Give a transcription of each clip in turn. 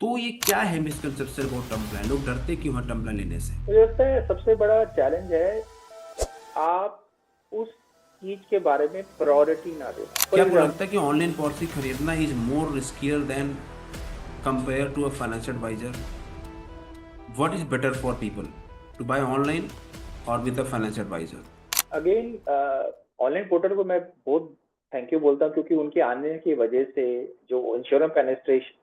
तो ये क्या है मिसकंसेप्शन अबाउट टर्म प्लान? लोग डरते क्यों हैं टर्म प्लान लेने से? मुझे लगता है सबसे बड़ा चैलेंज है आप उस चीज के बारे में प्रायोरिटी ना देना। फॉर क्या आपको लगता एग्जाम्पल, है कि ऑनलाइन पॉलिसी खरीदना is more riskier than compare to a financial adviser? What is better for people to buy online और with a financial adviser? Again online portal को मैं बहुत थैंक यू बोलता हूँ, क्योंकि उनके आने की वजह से जो इंश्योरेंस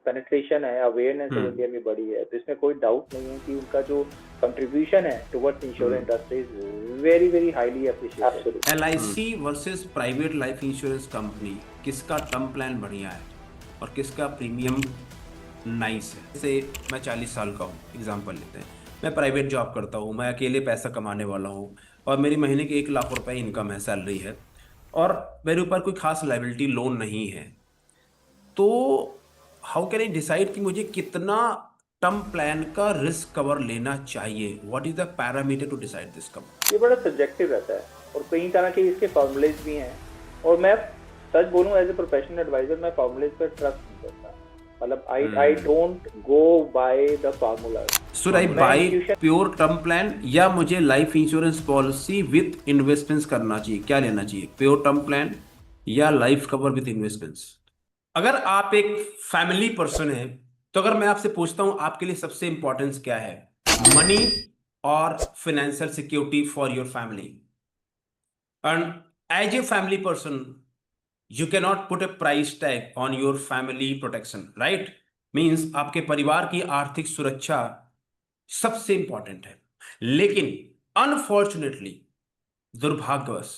पेनिट्रेशन है, अवेयरनेस है, वो इंडिया में बढ़ी है। तो इसमें कोई डाउट नहीं है कि उनका जो कंट्रीब्यूशन है towards insurance industry is very very highly appreciated. LIC versus private life insurance company, किसका टर्म प्लान बढ़िया है और किसका प्रीमियम नाइस है? जैसे मैं 40 साल का हूँ, एग्जाम्पल लेते हैं। मैं प्राइवेट जॉब करता हूँ, मैं अकेले पैसा कमाने वाला हूँ और मेरी महीने की 1 लाख रुपए इनकम है, सैलरी है, और मेरे ऊपर कोई खास लाइबिलिटी लोन नहीं है। तो हाउ कैन आई डिसाइड कि मुझे कितना टर्म प्लान का रिस्क कवर लेना चाहिए? What is the parameter to decide this cover? ये बड़ा सब्जेक्टिव रहता है और कई तरह के इसके फॉर्मूलेज भी हैं। और मैं सच बोलूं, एज ए प्रोफेशनल एडवाइजर मैं फॉर्मूलेज पर ट्रस्ट नहीं करता। मतलब I don't go by the formula. Should I मैं buy intuition pure term plan या मुझे life insurance policy with investments करना चाहिए? क्या लेना चाहिए, प्योर टर्म प्लान या लाइफ कवर विद इन्वेस्टमेंट्स? अगर आप एक फैमिली पर्सन है, तो अगर मैं आपसे पूछता हूं आपके लिए सबसे इंपॉर्टेंस क्या है, मनी और financial security for your family? And as a family person, you cannot put a price tag on your family protection, right? Means आपके परिवार की आर्थिक सुरक्षा सबसे इंपॉर्टेंट है। लेकिन अनफॉर्चुनेटली, दुर्भाग्यवश,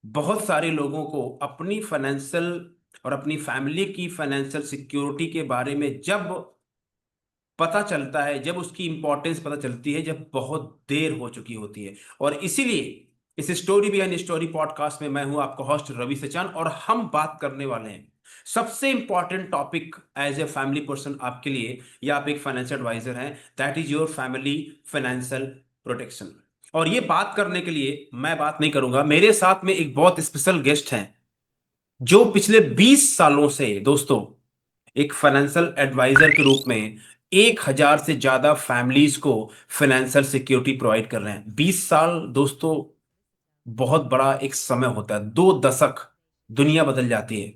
बहुत सारे लोगों को अपनी फाइनेंशियल और अपनी फैमिली की फाइनेंशियल सिक्योरिटी के बारे में जब पता चलता है, जब उसकी इंपॉर्टेंस पता चलती है, जब बहुत देर हो चुकी होती है। और इसीलिए इस स्टोरी बिहाइंड स्टोरी पॉडकास्ट में मैं हूं आपका होस्ट रवि सचान, और हम बात करने वाले हैं सबसे important topic as a family person आपके लिए, या आप एक फाइनेंशियल एडवाइजर हैं, that is your family financial protection. और ये बात करने के लिए मैं बात नहीं करूंगा, मेरे साथ में एक बहुत स्पेशल गेस्ट हैं जो पिछले 20 सालों से दोस्तों एक फाइनेंशियल एडवाइजर के रूप में 1,000 से ज्यादा फैमिलीज को फाइनेंशियल सिक्योरिटी प्रोवाइड कर रहे हैं। 20 साल दोस्तों बहुत बड़ा एक समय होता है, 2 दशक, दुनिया बदल जाती है।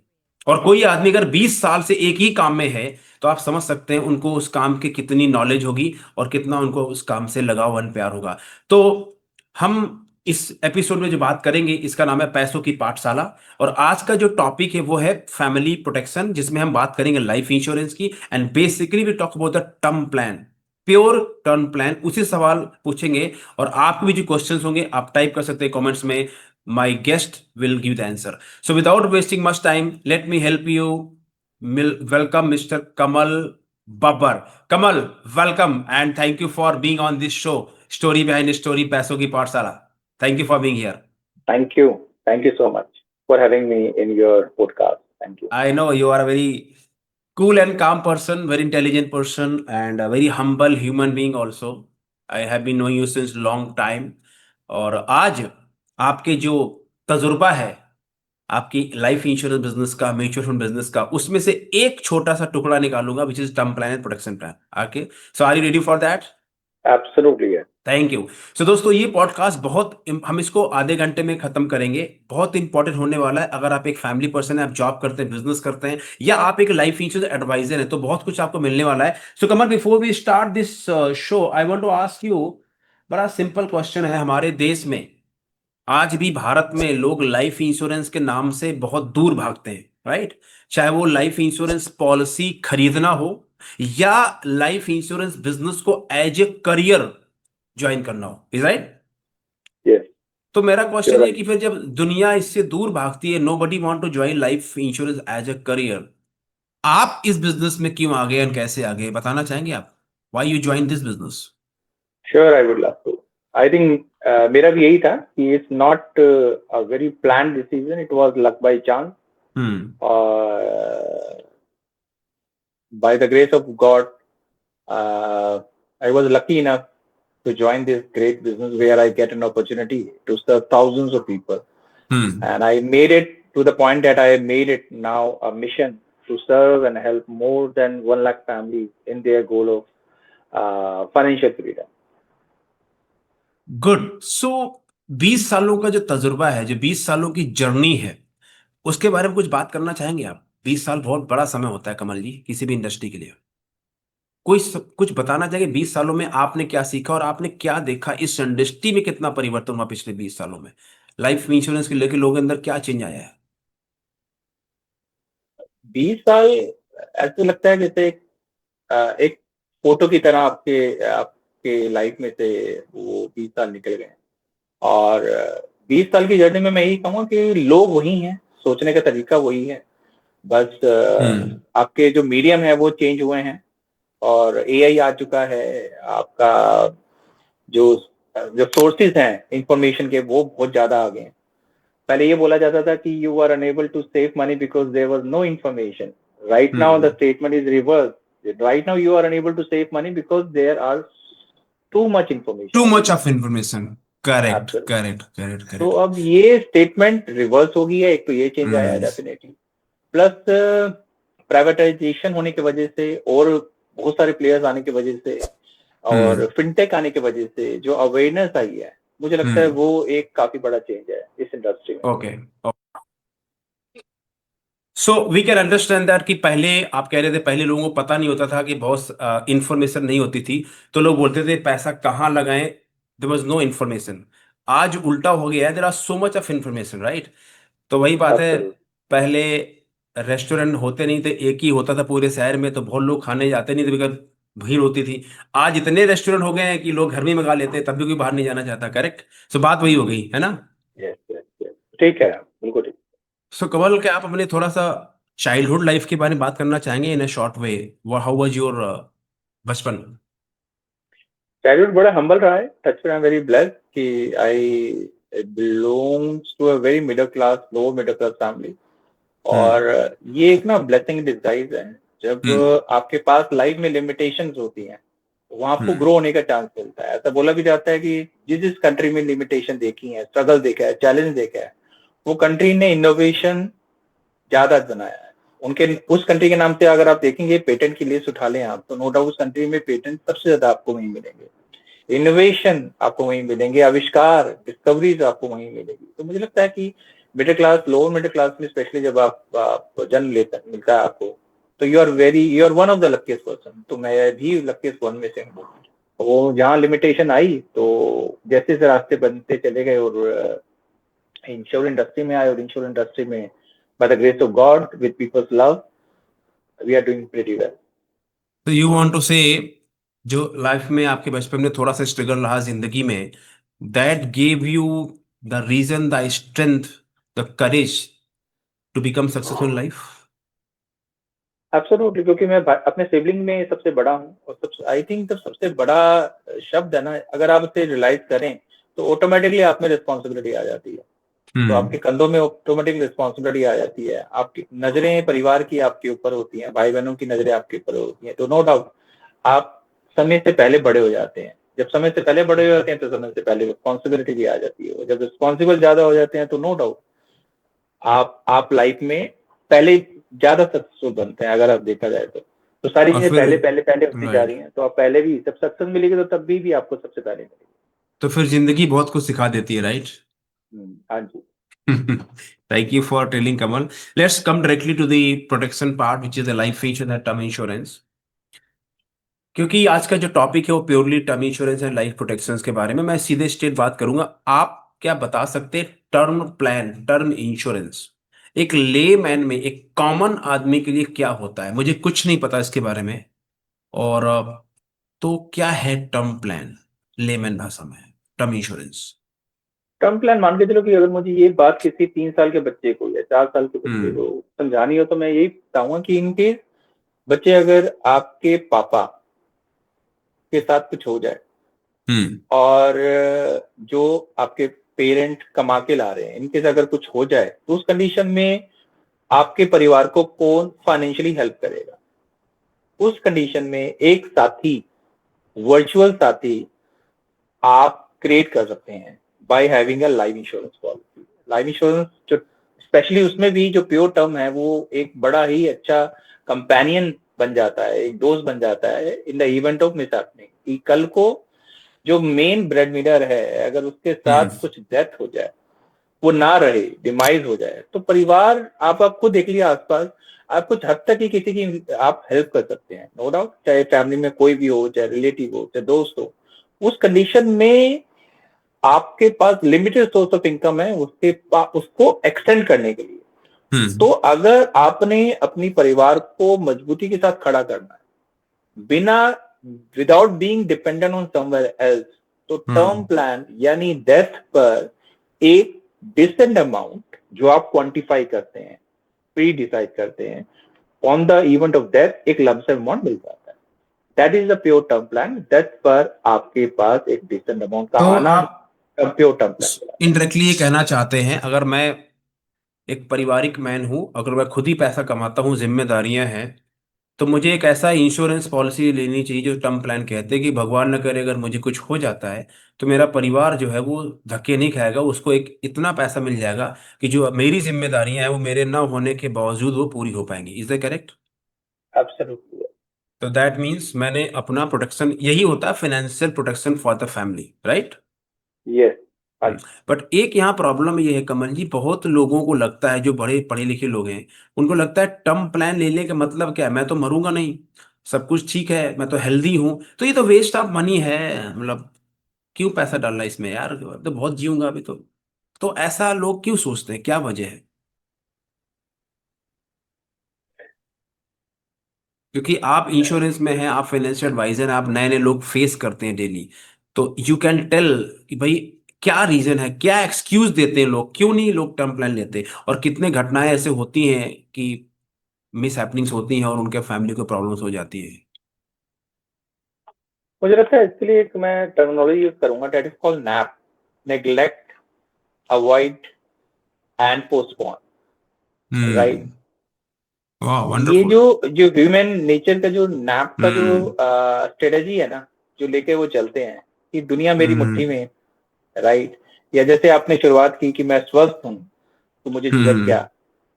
और कोई आदमी अगर 20 साल से एक ही काम में है, तो आप समझ सकते हैं उनको उस काम की कितनी नॉलेज होगी और कितना उनको उस काम से लगाव और प्यार होगा। तो हम इस एपिसोड में जो बात करेंगे, इसका नाम है पैसों की पाठशाला। और आज का जो टॉपिक है वो है फैमिली प्रोटेक्शन, जिसमें हम बात करेंगे लाइफ इंश्योरेंस की, and basically we talk about the term plan, pure term plan. उसी सवाल पूछेंगे और आपके भी जो क्वेश्चंस होंगे आप टाइप कर सकते हैं कमेंट्स में। My guest will give the answer. So without wasting much time, let me help you welcome mister Kamal Babbar. Kamal, welcome and thank you for being on this show, story behind story, पैसों की पाठशाला। Thank you for being here. Thank you, thank you so much for having me in your podcast. Thank you. I know you are a very cool and calm person, very intelligent person, and a very humble human being also. I have been knowing you since long time. और आज आपके जो तजुर्बा है आपकी life insurance business का, mutual fund business का, उसमें से एक छोटा सा टुकड़ा निकालूंगा, which is term plan and protection plan. Okay, so are you ready for that? Absolutely है। Thank you. सो दोस्तों, ये पॉडकास्ट हम इसको आधे घंटे में खत्म करेंगे। बहुत इंपॉर्टेंट होने वाला है। अगर आप एक फैमिली पर्सन है, आप जॉब करते हैं, बिजनेस करते हैं, या आप एक लाइफ इंश्योरेंस एडवाइजर हैं, तो बहुत कुछ आपको मिलने वाला है। So Kamal, before we start this show, I want to ask you, बड़ा सिंपल क्वेश्चन है। हमारे देश में आज भी, भारत में, लोग लाइफ इंश्योरेंस के नाम से बहुत दूर भागते हैं, राइट? चाहे वो लाइफ इंश्योरेंस पॉलिसी खरीदना हो या लाइफ इंश्योरेंस बिजनेस को एज ए करियर ज्वाइन करना हो, इज राइट? यस, तो मेरा यू आर क्वेश्चन ये राइट। कि फिर जब दुनिया इससे दूर भागती है, nobody want to join life insurance as a career, आप इस बिजनेस में क्यों आ गए और कैसे आ गए, बताना चाहेंगे आप? Why you join this business? Sure, I would love to. I think मेरा भी यही था कि it's not a very planned decision, it was luck by chance. Hmm. By the grace of God, I was lucky enough to join this great business where I get an opportunity to serve thousands of people. Hmm. And I made it to the point that I made it now a mission to serve and help more than 1 lakh families in their goal of financial freedom. Good. So 20 सालों का जो तजुर्बा है, जो 20 सालों की journey है, उसके बारे में कुछ बात करना चाहेंगे आप? 20 साल बहुत बड़ा समय होता है कमल जी, किसी भी इंडस्ट्री के लिए। कुछ बताना चाहेंगे 20 सालों में आपने क्या सीखा और आपने क्या देखा, इस इंडस्ट्री में कितना परिवर्तन हुआ पिछले 20 सालों में? लाइफ इंश्योरेंस के लेके लोगों के अंदर क्या चेंज आया है? 20 साल ऐसे लगता है जैसे एक फोटो की तरह आपके लाइफ में से वो 20 साल निकल गए। और 20 साल की जर्नी में मैं यही कहूँगा कि लोग वही हैं, सोचने का तरीका वही है, बस आपके जो मीडियम है वो चेंज हुए हैं और एआई आ चुका है। आपका जो जो सोर्सेज हैं इंफॉर्मेशन के वो बहुत ज्यादा आ गए हैं। पहले ये बोला जाता था कि you are unable to save money because there was no information. Right now the statement is reverse. Right now you are unable to save money because there are too much information. Too much of information. Correct Absolutely. Correct correct तो correct. अब ये statement reverse हो गई है। एक तो ये change आया है डेफिनेटली, प्लस प्राइवेटाइजेशन होने की वजह से और बहुत सारे प्लेयर्स आने की वजह से और फिनटेक आने की वजह से जो अवेयरनेस आई है, मुझे लगता है वो एक काफी बड़ा चेंज है इस इंडस्ट्री में। Okay. So we can understand that कि पहले आप कह रहे थे पहले लोगों को पता नहीं होता था कि बहुत इंफॉर्मेशन नहीं होती थी, तो लोग बोलते थे पैसा कहाँ लगाएं, देयर वाज नो इंफॉर्मेशन। आज उल्टा हो गया है, there are so much of information, right? तो वही बात है, Absolutely. पहले रेस्टोरेंट होते नहीं थे, एक ही होता था पूरे शहर में, तो बहुत लोग खाने जाते नहीं थे बिकॉज भीड़ होती थी। आज इतने रेस्टोरेंट हो गए हैं कि लोग घर में ही मंगा लेते हैं, तब भी कोई बाहर नहीं जाना चाहता। करेक्ट? सो बात वही हो गई है ना? Yes, yes, yes. ठीक है, बिल्कुल ठीक। सो कमल, क्या आप अपने थोड़ा सा चाइल्डहुड लाइफ के बारे में बात करना चाहेंगे in a short way? How was your बचपन? चाइल्डहुड बड़ा हम्बल रहा है। टच में आई एम वेरी ब्लेस्ड कि I belongs to a very middle class, lower middle class family. और ये एक ना ब्लेसिंग इन डिस्गाइज है। जब आपके पास लाइफ में लिमिटेशंस होती हैं, वहां आपको ग्रो होने का चांस मिलता है। ऐसा बोला भी जाता है कि जिस जिस कंट्री में लिमिटेशन देखी है, स्ट्रगल देखा है, चैलेंज देखा है, वो कंट्री ने इनोवेशन ज्यादा बनाया है। उनके उस कंट्री के नाम से अगर आप देखेंगे पेटेंट की लिस्ट उठा लें आप, तो नो डाउट उस कंट्री में पेटेंट सबसे ज्यादा आपको वहीं मिलेंगे, इनोवेशन आपको वहीं मिलेंगे, आविष्कार, डिस्कवरीज आपको वहीं मिलेगी। तो मुझे लगता है कि middle class, lower middle class में स्पेशली जब आप जन्म लेता मिलता है आपको, तो you are one of the luckiest person. तो मैं भी लकीस्ट वन में से हूँ। वो जहाँ लिमिटेशन आई तो जैसे जैसे रास्ते बनते चले गए और इंश्योरेंस इंडस्ट्री में आए, और इंश्योरेंस इंडस्ट्री में by the grace of God, with people's love, we are doing pretty well. तो यू वांट टू से, जो लाइफ में आपके बचपन में थोड़ा सा स्ट्रगल रहा जिंदगी में, that gave you the reason, the strength, the courage to become successful in life? Absolutely, क्योंकि मैं अपने सिबलिंग में सबसे बड़ा हूँ और सबसे आई थिंक जब सबसे बड़ा शब्द है ना, अगर आप उसे रियलाइज करें तो ऑटोमेटिकली आप में रिस्पॉन्सिबिलिटी आ जाती है। तो आपके कंधों में ऑटोमेटिक रिस्पॉन्सिबिलिटी आ जाती है। आपकी नजरें परिवार की आपके ऊपर होती हैं, भाई बहनों की नजरें आपके ऊपर होती हैं। तो नो डाउट आप समय से पहले बड़े हो जाते हैं। जब समय से पहले बड़े हो जाते हैं तो समय से पहले रिस्पॉन्सिबिलिटी भी आ जाती है। और जब रिस्पॉन्सिबल ज्यादा हो जाते हैं तो नो डाउट आप लाइफ में पहले ज्यादा सक्सेसफुल बनते हैं। अगर आप देखा जाए तो सारी और चीजें फिर पहले पहले पहले होती जा राइट, रही हैं। तो आप पहले भी जब सक्सेस मिलेगी तो तब भी आपको सबसे पहले मिलेगी। तो फिर जिंदगी बहुत कुछ सिखा देती है, राइट? हाँ जी। Thank you for telling, Kamal. Let's come directly to the protection part, which is the life insurance and term insurance. क्योंकि आज का जो टॉपिक है वो purely term insurance and life protection के बारे में, मैं सीधे स्ट्रेट बात करूंगा। आप क्या बता सकते हैं टर्म प्लान, टर्म इंश्योरेंस एक लेमैन में, एक कॉमन आदमी के लिए क्या होता है? मुझे कुछ नहीं पता इसके बारे में। और तो क्या है टर्म प्लान लेमैन भाषा में, टर्म इंश्योरेंस? टर्म प्लान मान के चलो कि अगर मुझे ये बात किसी 3 साल के बच्चे को या 4 साल के बच्चे को समझानी हो तो मैं यही बताऊंगा कि इनके बच्चे अगर आपके पापा के साथ कुछ हो जाए और जो आपके पेरेंट कमा के ला रहे हैं इनके साथ अगर कुछ हो जाए तो उस कंडीशन में आपके परिवार को कौन फाइनेंशियली हेल्प करेगा? उस कंडीशन में एक साथी, वर्चुअल साथी आप क्रिएट कर सकते हैं by having a life insurance policy. Life insurance जो स्पेशली उसमें भी जो प्योर टर्म है वो एक बड़ा ही अच्छा कंपेनियन बन जाता है, एक दोस्त बन जाता है in the event of miss happening, कि कल को जो मेन ब्रेड विनर है अगर उसके हम्म। साथ कुछ डेथ हो जाए, वो ना रहे, डिमाइज हो जाए, तो परिवार आप खुद देख लीजिए आसपास, आप कुछ हद तक ही किसी की आप हेल्प कर सकते हैं, नो डाउट, चाहे फैमिली में कोई भी हो, चाहे रिलेटिव हो, चाहे दोस्त हो। उस कंडीशन में आपके पास लिमिटेड सोर्स ऑफ इनकम है उसको एक्सटेंड करने के लिए। तो अगर आपने अपनी परिवार को मजबूती के साथ खड़ा करना है बिना without being dependent on somewhere else, तो टर्म प्लान यानी डेथ पर एक डिसेंट अमाउंट जो आप क्वांटिफाई करते हैं, प्री डिसाइड करते हैं, on the event of death एक लमसम अमाउंट मिल जाता है। That is the pure term plan, death पर आपके पास एक डिसेंट अमाउंट का तो आना आप प्योर टर्म प्लान। इनडायरेक्टली ये कहना चाहते हैं, अगर मैं एक पारिवारिक मैन हूं, अगर मैं खुद ही पैसा कमाता हूं, जिम्मेदारियां हैं, तो मुझे एक ऐसा इंश्योरेंस पॉलिसी लेनी चाहिए जो टर्म प्लान कहते हैं कि भगवान न करे अगर मुझे कुछ हो जाता है तो मेरा परिवार जो है वो धक्के नहीं खाएगा, उसको एक इतना पैसा मिल जाएगा कि जो मेरी जिम्मेदारियां हैं वो मेरे ना होने के बावजूद वो पूरी हो पाएंगी। Is that correct? एब्सोल्युटली। तो दैट मीन्स मैंने अपना प्रोटेक्शन, यही होता है financial protection for the family, right? Yes. But एक यहाँ प्रॉब्लम ये है कमल जी, बहुत लोगों को लगता है, जो बड़े पढ़े लिखे लोग हैं, उनको लगता है टर्म प्लान लेने का मतलब क्या है, मैं तो मरूंगा नहीं, सब कुछ ठीक है, मैं तो हेल्दी हूं, तो ये तो वेस्ट ऑफ मनी है, मतलब क्यों पैसा डालना इसमें यार, अब तो बहुत जीऊंगा अभी तो ऐसा लोग क्यों सोचते हैं, क्या वजह है? क्योंकि आप इंश्योरेंस में हैं, आप फाइनेंशियल एडवाइजर हैं, आप नए नए लोग फेस करते हैं डेली, तो यू कैन टेल कि भाई क्या रीजन है, क्या एक्सक्यूज देते हैं लोग, क्यों नहीं लोग टर्म प्लान लेते, और कितने घटनाएं ऐसे होती हैं कि मिस हैपनिंग्स होती हैं और उनके फैमिली को प्रॉब्लम्स हो जाती है। मुझे लगता है इसके लिए एक मैं टर्मिनोलॉजी यूज करूंगा, that is called nap, neglect, avoid and postpone, right. Hmm. वाह, ये वंडरफुल। जो जो ह्यूमन नेचर का जो नैप का जो हम्म। स्ट्रेटेजी है ना, जो लेके वो चलते हैं कि दुनिया मेरी मुट्ठी हम्म। में है, राइट। या जैसे आपने शुरुआत की कि मैं स्वस्थ हूँ तो मुझे झिझक हम्म। क्या,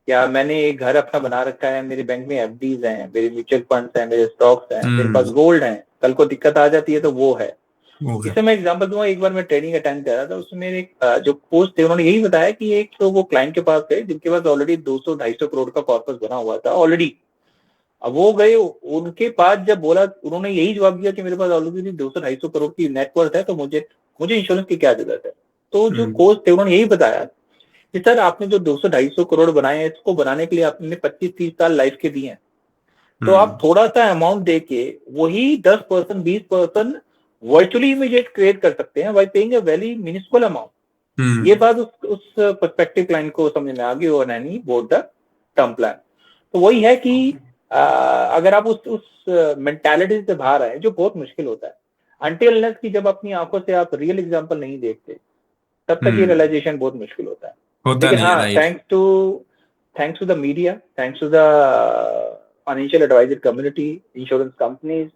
या मैंने एक घर अपना बना रखा है, मेरे बैंक में एफडीज हैं, मेरे म्यूचुअल फंड्स हैं, मेरे स्टॉक्स हैं, मेरे पास हम्म। गोल्ड है, कल को दिक्कत आ जाती है तो वो है। वो है। इससे मैं एग्जांपल दूंगा, एक बार मैं ट्रेनिंग अटेंड कर रहा था, उसमें मेरे एक जो कोच थे उन्होंने यही बताया कि एक तो वो क्लाइंट के पास गए जिनके पास ऑलरेडी 200-250 करोड़ का कॉर्पस बना हुआ था ऑलरेडी। अब वो गए, उनके पास जब बोला, उन्होंने यही जवाब दिया कि मेरे पास ऑलरेडी 200-250 करोड़ की नेटवर्थ है, तो मुझे मुझे इंश्योरेंस की क्या जरूरत है। तो जो हम्म। कोच थे उन्होंने यही बताया कि सर आपने जो 200-250 करोड़ बनाए हैं, इसको बनाने के लिए आपने 25-30 साल लाइफ के दिए हैं, तो आप हम्म। थोड़ा सा अमाउंट दे के वही 10% 20% वर्चुअली इमीडिएट क्रिएट कर सकते हैं by paying a very minuscule amount. ये हम्म। बात उस पर्सपेक्टिव क्लाइंट को समझ में आ गई और नहीं बोर्ड द टर्म प्लान। तो वही है कि अगर आप उस मेंटालिटी से बाहर आए, जो बहुत मुश्किल होता है, अनटिल अनलेस की जब अपनी आंखों से आप रियल एग्जांपल नहीं देखते, तब तक ये हम्म। रियलाइजेशन बहुत मुश्किल होता है। होता लेकिन नहीं है, हाँ, right. Thanks to the media, thanks to the financial advisor community, insurance companies,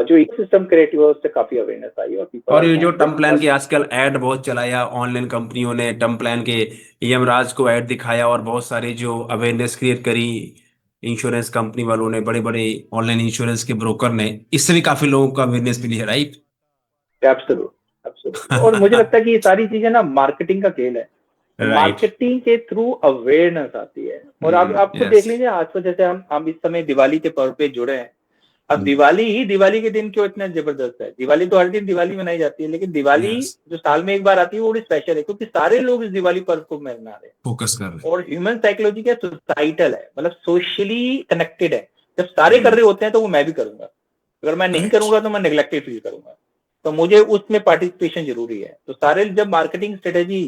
जो इकोसिस्टम क्रिएट हुआ उससे काफी अवेयरनेस आई और पीपल और आर ये जो टर्म प्लान कॉन्शियस। के आजकल ऐड बहुत चलाया, ऑनलाइन कंपनियों ने टर्म प्लान के यमराज को ऐड दिखाया और बहुत सारे जो अवेयरनेस क्रिएट करी इंश्योरेंस कंपनी वालों ने, बड़े बड़े ऑनलाइन इंश्योरेंस के ब्रोकर ने, इससे भी काफी लोगों को अवेयरनेस मिली है, राइट? Absolute, absolute. और मुझे लगता है कि ये सारी चीजें ना मार्केटिंग का खेल है, राइट। मार्केटिंग के थ्रू अवेयरनेस आती है। और आप खुद यस। देख लीजिए आजकल, जैसे हम इस समय दिवाली के पर्व पे जुड़े हैं। अब यस। दिवाली के दिन क्यों इतना जबरदस्त है, दिवाली तो हर दिन दिवाली मनाई जाती है, लेकिन दिवाली जो साल में एक बार आती है वो बड़ी स्पेशल है, क्योंकि सारे लोग इस दिवाली पर्व को मना रहे हैं। फोकस कर रहे और ह्यूमन साइकोलॉजी क्या, सोसाइटल है, मतलब सोशली कनेक्टेड है। जब सारे कर हैं। रहे होते हैं तो वो मैं भी करूंगा, अगर मैं नहीं राइट। करूंगा तो मैं नेग्लेक्टेड फील करूंगा, तो मुझे उसमें पार्टिसिपेशन जरूरी है। तो सारे जब मार्केटिंग स्ट्रेटेजी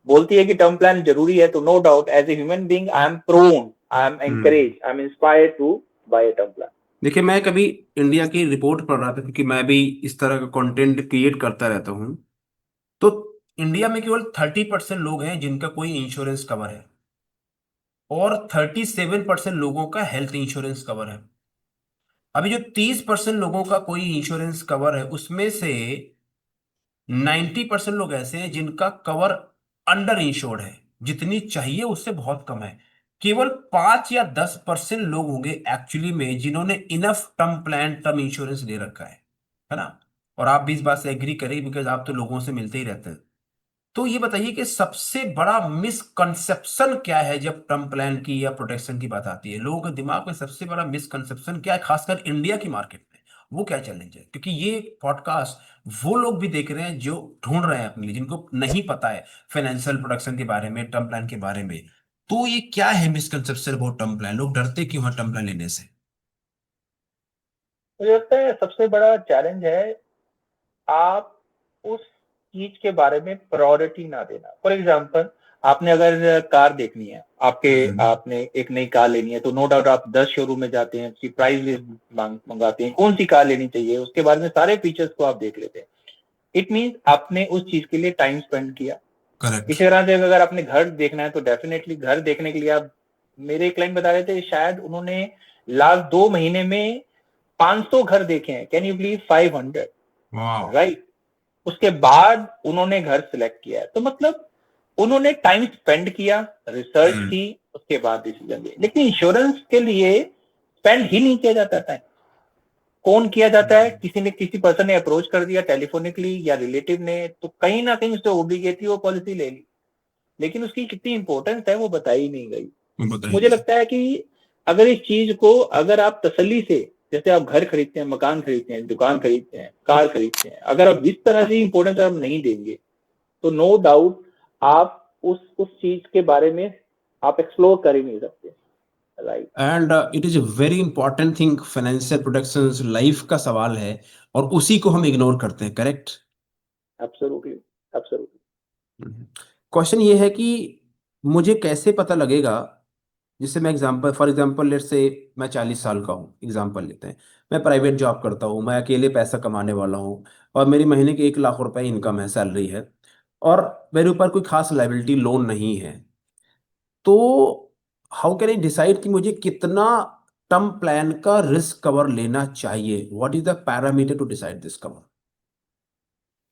बोलती है कि टर्म प्लान जरूरी है, तो no doubt as a human being I am prone, I am encourage, I am inspired to buy a term plan. देखिए, मैं कभी इंडिया की रिपोर्ट पढ़ रहा था, क्योंकि मैं भी इस तरह का कंटेंट क्रिएट करता रहता हूँ, तो इंडिया में केवल 30% लोग हैं जिनका कोई इंश्योरेंस कवर है, और 37% लोगों का हेल्थ इंश्योरेंस कवर है। अभी जो 30% लोगों का कोई इंश्योरेंस कवर है, उसमें से 90% लोग ऐसे हैं जिनका कवर अंडर इंश्योर्ड है, जितनी चाहिए उससे बहुत कम है। केवल 5 या 10% लोग होंगे एक्चुअली में जिन्होंने enough term plan, term insurance ले रखा है ना। और आप भी इस बात से एग्री करेंगे बिकॉज आप तो लोगों से मिलते ही रहते हैं। तो ये बताइए कि सबसे बड़ा मिसकंसेप्शन क्या है जब टर्म प्लान की या प्रोटेक्शन की बात आती है? लोगों के दिमाग में सबसे बड़ा मिसकंसेप्शन क्या है, खासकर इंडिया की मार्केट में? वो क्या चैलेंज है? क्योंकि ये पॉडकास्ट वो लोग भी देख रहे हैं जो ढूंढ रहे हैं अपने लिए, जिनको नहीं पता है फाइनेंशियल प्रोडक्शन के बारे में, टर्म प्लान के बारे में। तो ये क्या है मिसकंसेप्शन अबाउट टर्म प्लान? लोग डरते क्यों हैं टर्म प्लान लेने से? मुझे लगता है सबसे बड़ा चैलेंज है आप उस चीज के बारे में प्रायोरिटी ना देना। फॉर एग्जाम्पल, आपने अगर कार देखनी है, आपने एक नई कार लेनी है, तो नो डाउट आप 10 शोरूम में जाते हैं, उसकी प्राइस लिस्ट मंगाते हैं, कौन सी कार लेनी चाहिए, उसके बारे में सारे फीचर्स को आप देख लेते हैं। इट मीन्स आपने उस चीज के लिए टाइम स्पेंड किया। करेक्ट। इसी तरह से अगर आपने घर देखना है तो डेफिनेटली घर देखने के लिए आप, मेरे क्लाइंट बता रहे थे शायद उन्होंने लास्ट 2 महीने में 500 घर देखे हैं। Can you believe? 500, राइट। उसके बाद उन्होंने घर सिलेक्ट किया है। तो मतलब उन्होंने टाइम स्पेंड किया, रिसर्च की, उसके बाद डिसीजन लिया। लेकिन इंश्योरेंस के लिए स्पेंड ही नहीं किया जाता टाइम। कौन किया जाता है? किसी पर्सन ने अप्रोच कर दिया टेलीफोनिकली या रिलेटिव ने, तो कहीं ना कहीं उससे ओब्लिगेटरी वो पॉलिसी ले ली, लेकिन उसकी कितनी इंपॉर्टेंस है वो बताई नहीं गई। मुझे लगता है कि अगर इस चीज को, अगर आप तसल्ली से, जैसे आप घर खरीदते हैं, मकान खरीदते हैं, दुकान खरीदते हैं, कार खरीदते हैं, अगर आप इस तरह से इंपॉर्टेंस आप नहीं देंगे तो नो डाउट आप उस चीज के बारे में आप एक्सप्लोर कर ही नहीं सकते, right. And it is a very important thing, financial protection life का सवाल है और उसी को हम इग्नोर करते हैं, करेक्ट? Absolutely, absolutely. क्वेश्चन ये है कि मुझे कैसे पता लगेगा, जिससे मैं example, for example let's say मैं 40 साल का हूँ, एग्जांपल लेते हैं। मैं प्राइवेट जॉब करता हूँ, मैं अकेले पैसा कमाने वाला हूँ और मेरी महीने की 1 लाख रुपए इनकम है, सैलरी है, और मेरे ऊपर कोई खास लाइबिलिटी लोन नहीं है। तो हाउ कैन आई डिसाइड कि मुझे कितना टर्म प्लान का रिस्क कवर लेना चाहिए? What is the parameter to decide this cover?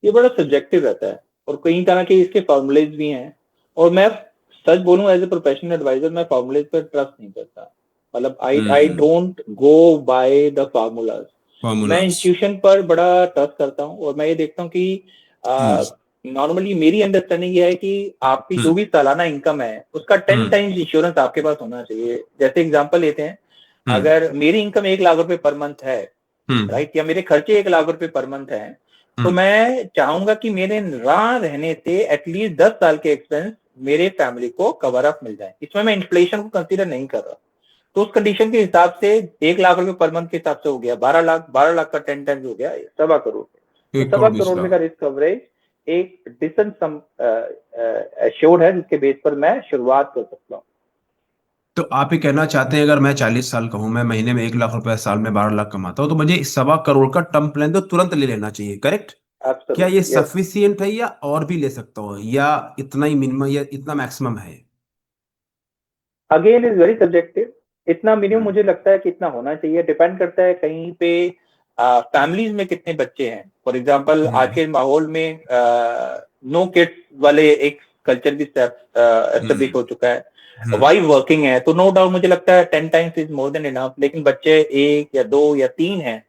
ये बड़ा सब्जेक्टिव रहता है और कई तरह के इसके फॉर्मूलेज भी हैं। और मैं सच बोलूं, एज ए प्रोफेशनल एडवाइजर, मैं फॉर्मूलेज पर ट्रस्ट नहीं करता। मतलब I don't go by the formulas. मैं फॉर्मूलाज। इंस्टीट्यूशन पर बड़ा ट्रस्ट करता हूँ और मैं ये देखता हूँ कि नॉर्मली मेरी अंडरस्टैंडिंग ये है कि आपकी जो भी सालाना इनकम है उसका 10 टाइम्स इंश्योरेंस आपके पास होना चाहिए। जैसे एग्जांपल लेते हैं, अगर मेरी इनकम 1 लाख रुपए पर मंथ है, राइट, या मेरे खर्चे 1 लाख रुपए पर मंथ है, तो मैं चाहूंगा कि मेरे राह रहने से एटलीस्ट 10 साल के एक्सपेंस मेरे फैमिली को कवर अप मिल जाए। इसमें मैं इन्फ्लेशन को कंसीडर नहीं कर रहा। तो उस कंडीशन के हिसाब से 1 लाख रुपए पर मंथ के हिसाब से हो गया 12 लाख, 12 लाख का 10 टाइम्स हो गया 1.25 करोड़। तो 1.25 करोड़ का रिस्क कवरेज एक डिसेंट सम एश्योर्ड है, जिसके बेस पर मैं शुरुआत कर सकता हूँ। तो आप ये कहना चाहते हैं अगर मैं 40 साल का हूं, मैं महीने में 1 लाख रुपए, साल में 12 लाख कमाता हूं, तो मुझे 1.25 करोड़ का टर्म प्लान तो तुरंत ले लेना चाहिए, करेक्ट? क्या ये एब्सोल्युटली, यस। सफिशियंट है या और भी ले सकता हूँ, या इतना ही मिनिमम या इतना मैक्सिमम है? Again is very subjective. इतना मिनिमम मुझे लगता है कि इतना होना चाहिए। डिपेंड करता है कहीं पे फैमिलीज में कितने बच्चे हैं। फॉर एग्जांपल, आज के माहौल में नो किड्स वाले एक कल्चर भी एस्टेब्लिश हो चुका है। वाइफ वर्किंग है, तो नो डाउट मुझे लगता है 10 times is more than enough. लेकिन बच्चे 1 या 2 या 3 हैं,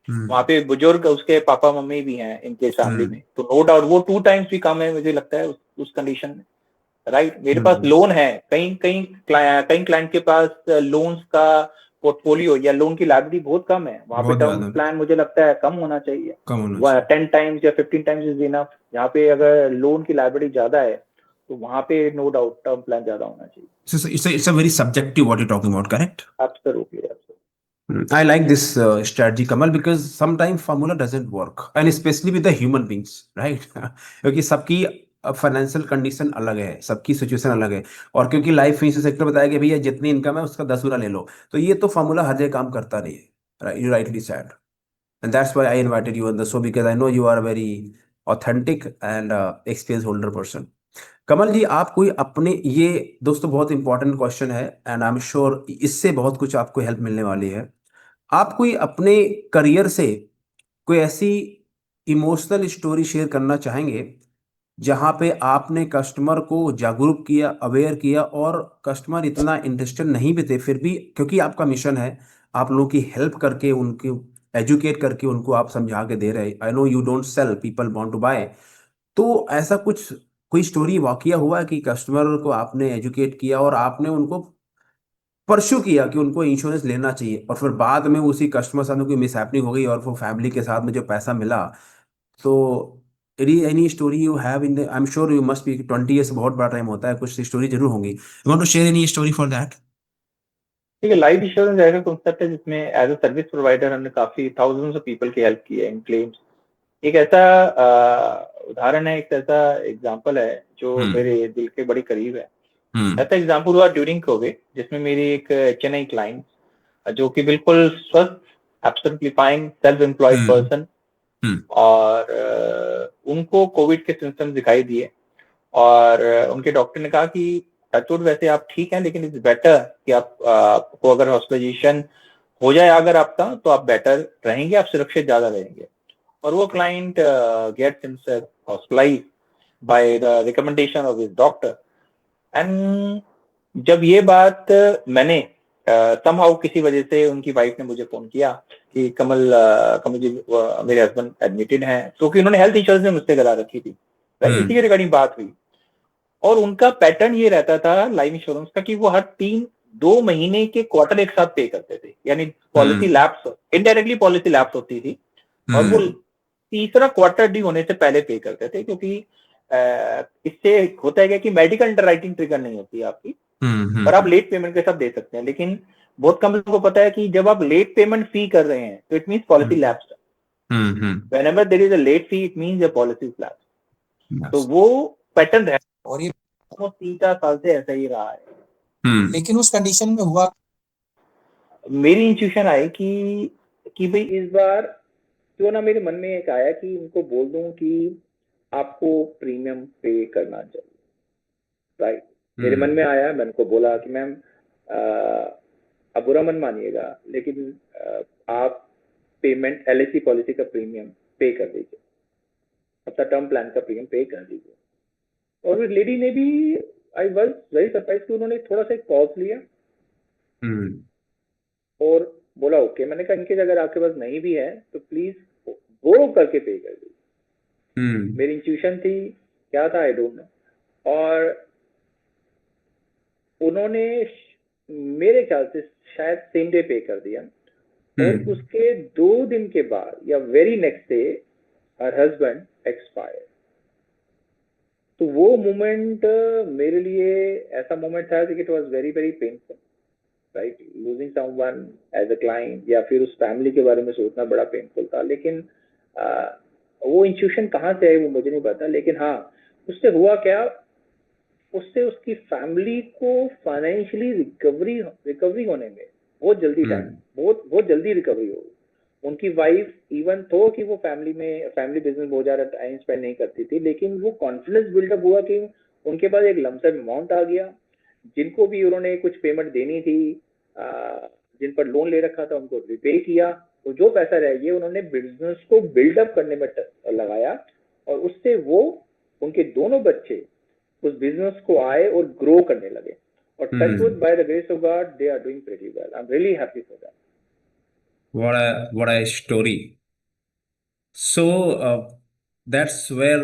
वहां पे बुजुर्ग उसके पापा मम्मी भी हैं इनके फैमिली में, तो नो डाउट वो 2 टाइम्स भी कम है मुझे लगता है उस कंडीशन में, राइट। मेरे पास लोन है, कई कई कई क्लाइंट के पास लोन्स का पोर्टफोलियो या लोन की लायबिलिटी बहुत कम है। वहां पे बहुत टर्म ज्यादा प्लान मुझे लगता है कम होना चाहिए। कम होना वह चाहिए। 10 टाइम्स या 15 टाइम्स इज इनफ। यहाँ पे अगर लोन की लायबिलिटी ज्यादा है तो वहां पे नो डाउट टर्म प्लान ज्यादा होना चाहिए। It's a very subjective what you're talking about, correct? Absolutely, absolutely. I like this strategy, Kamal, because sometimes formula doesn't work, and especially with the human beings, right? क्योंकि सबकी financial condition अलग है, सबकी situation अलग है, और क्योंकि life insurance sector बताया कि भैया जितनी इनकम है उसका 10 गुना ले लो, तो ये तो फॉर्मूला हर जगह काम करता नहीं है। You rightly said, and that's why I invited you on the show, because I know you are very authentic and experience holder person. Kamal ji, आप कोई अपने, ये दोस्तों बहुत इंपॉर्टेंट क्वेश्चन है एंड आई एम श्योर इससे बहुत कुछ आपको हेल्प मिलने वाली है। आप कोई अपने करियर से कोई ऐसी इमोशनल स्टोरी शेयर करना चाहेंगे जहां पे आपने कस्टमर को जागरूक किया, अवेयर किया, और कस्टमर इतना इंटरेस्टेड नहीं भी थे, फिर भी क्योंकि आपका मिशन है, आप लोगों की हेल्प करके, उनकी एजुकेट करके उनको आप समझा के दे रहे। I know you don't sell, people want to buy. तो ऐसा कुछ कोई स्टोरी वाकया हुआ है कि कस्टमर को आपने एजुकेट किया और आपने उनको परस्यू किया कि उनको इंश्योरेंस लेना चाहिए, और फिर बाद में उसी कस्टमर साथ में कोई मिसहैपनिंग हो गई और वो फैमिली के साथ में जो पैसा मिला? तो any story you have in the, I am sure you must be, 20 years बहुत बड़ा टाइम होता है, कुछ स्टोरी जरूर होंगी। You want to share any story for that? ठीक है, लाइफ इंश्योरेंस ऐसा कॉन्सेप्ट है जिसमें एज अ सर्विस प्रोवाइडर हमने काफी थाउजेंड्स ऑफ पीपल की हेल्प की है इन क्लेम्स। एक ऐसा उदाहरण है, एक ऐसा एग्जांपल है जो मेरे दिल के बड़ी करीब है। ऐसा एग्जांपल हुआ ड्यूरिंग कोविड, जिसमें मेरी एक चेन्नई क्लाइंट, जो कि बिल्कुल स्वस्थ, absolutely fine, self employed person, और उनको कोविड के सिम्टम्स दिखाई दिए, और उनके डॉक्टर ने कहा कि टचवुड वैसे आप ठीक हैं, लेकिन इट्स बेटर कि आपको अगर हॉस्पिटलाइजेशन हो जाए अगर आपका, तो आप बेटर रहेंगे, आप सुरक्षित ज्यादा रहेंगे। और वो client gets himself hospitalized by the recommendation of his doctor. And जब ये बात मैंने समहाउ किसी वजह से, उनकी वाइफ ने मुझे फोन किया कि कमल जी, मेरे हस्बैंड एडमिटेड हैं, क्योंकि उन्होंने हेल्थ इंश्योरेंस में मुझसे करा रखी थी, राइट, इसी के रिगार्डिंग बात हुई। और उनका पैटर्न ये रहता था लाइफ इंश्योरेंस का कि वो हर 2 महीने के क्वार्टर एक साथ पे करते थे, यानी policy lapse, indirectly policy lapse होती थी, और वो तीसरा क्वार्टर डी होने से पहले पे करते थे, क्योंकि इससे होता है क्या कि मेडिकल अंडरराइटिंग ट्रिगर नहीं होती है आपकी, और आप लेट पेमेंट के साथ दे सकते हैं। लेकिन बहुत कम लोगों को पता है कि जब आप लेट पेमेंट फी कर रहे हैं तो it means policy lapse. Whenever there is a late fee, it means the policy is lapse. तो वो पैटर्न रहा, और ये 3-4 साल से ऐसा ही रहा है। लेकिन उस कंडीशन में हुआ, मेरी इंट्यूशन आई कि भाई इस बार क्यों ना मेरे मन में एक आया कि उनको बोल दूं कि आपको प्रीमियम पे करना चाहिए, राइट। मेरे मन में आया, मैंने उनको बोला कि मैम आप बुरा मन मानिएगा, लेकिन आप पेमेंट एलआईसी पॉलिसी का प्रीमियम पे कर दीजिए, अपना टर्म प्लान का प्रीमियम पे कर दीजिए। और उस लेडी ने भी, आई वाज वेरी सरप्राइज कि उन्होंने थोड़ा सा एक पॉज लिया और बोला ओके। मैंने कहा इनकेस अगर आपके पास नहीं भी है तो प्लीज बोरो करके पे कर दीजिए। मेरी इंट्यूशन थी, क्या था आई डोंट नो। और उन्होंने मेरे ख्याल से शायद सेम डे पे कर दिया, और उसके 2 दिन के बाद या very next day her husband expire. तो वो मोमेंट मेरे लिए ऐसा मोमेंट था कि it was very very painful, right. Losing someone as a client, या फिर उस फैमिली के बारे में सोचना बड़ा पेनफुल था। लेकिन वो इंट्यूशन कहाँ से आई वो मुझे नहीं पता, लेकिन हाँ, उससे हुआ क्या, उससे उसकी फैमिली को फाइनेंशियली रिकवरी होने में बहुत जल्दी टाइम, बहुत जल्दी रिकवरी हो। उनकी वाइफ इवन तो कि वो फैमिली बिजनेस बहुत ज्यादा टाइम स्पेंड नहीं करती थी, लेकिन वो कॉन्फिडेंस बिल्डअप हुआ कि उनके पास एक लमसम अमाउंट आ गया। जिनको भी उन्होंने कुछ पेमेंट देनी थी, जिन पर लोन ले रखा था, उनको रिपे किया, और जो पैसा रह गया उन्होंने बिजनेस को बिल्डअप करने में लगाया, और उससे वो, उनके दोनों बच्चे उस बिजनेस को आए और ग्रो करने लगे। और touchwood by the grace of God they are doing pretty well. I am really happy for that. What a story. So that's where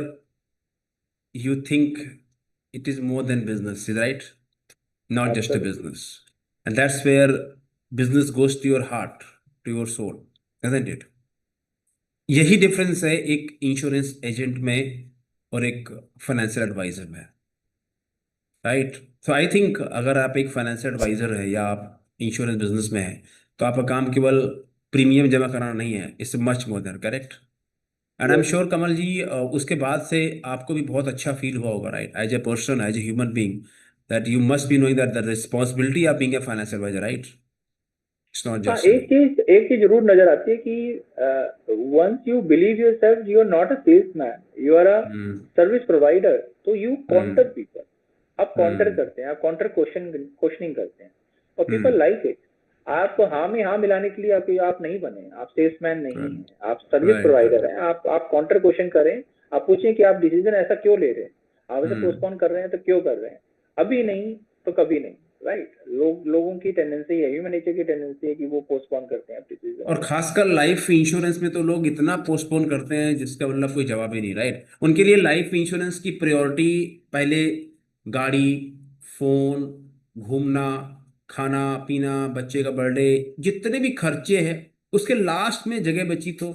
you think it is more than business, right? Not just a business. And that's where business goes to your heart, to your soul, isn't it? यही difference है एक insurance agent में और एक financial adviser में, right? तो I think अगर आप एक फाइनेंशियल एडवाइजर है या आप इंश्योरेंस बिजनेस में है, तो आपका काम केवल प्रीमियम जमा कराना नहीं है, it's much more than, correct? And I am sure Kamal ji, उसके बाद से आपको भी बहुत अच्छा फील हुआ होगा, right? As a person, as a human being, that you must be knowing that the responsibility of being a financial advisor, right? It's not हाँ, जस्ट एक चीज जरूर नजर आती है कि once you believe yourself, you are not a salesman, you are a service provider. तो you counter people, आप काउंटर करते हैं, आप काउंटर क्वेश्चनिंग करते हैं, और पीपल लाइक इट। आप हाँ में हाँ मिलाने के लिए आप नहीं बने, आप सेल्समैन नहीं हैं, आप सर्विस प्रोवाइडर हैं। आप काउंटर क्वेश्चन करें, आप पूछें कि आप डिसीजन ऐसा क्यों ले रहे हैं, आप इसे हम्म। पोस्टपोन कर रहे हैं तो क्यों कर रहे हैं, अभी नहीं तो कभी नहीं, राइट। लोगों की टेंडेंसी है, ह्यूमन नेचर की टेंडेंसी है कि वो पोस्टपोन करते हैं डिसीजन। और खासकर लाइफ इंश्योरेंस में तो लोग इतना पोस्टपोन करते हैं जिसका मतलब कोई जवाब ही नहीं, राइट। उनके लिए लाइफ इंश्योरेंस की प्रायोरिटी पहले गाड़ी, फोन, घूमना, खाना पीना, बच्चे का बर्थडे, जितने भी खर्चे हैं उसके लास्ट में जगह बची तो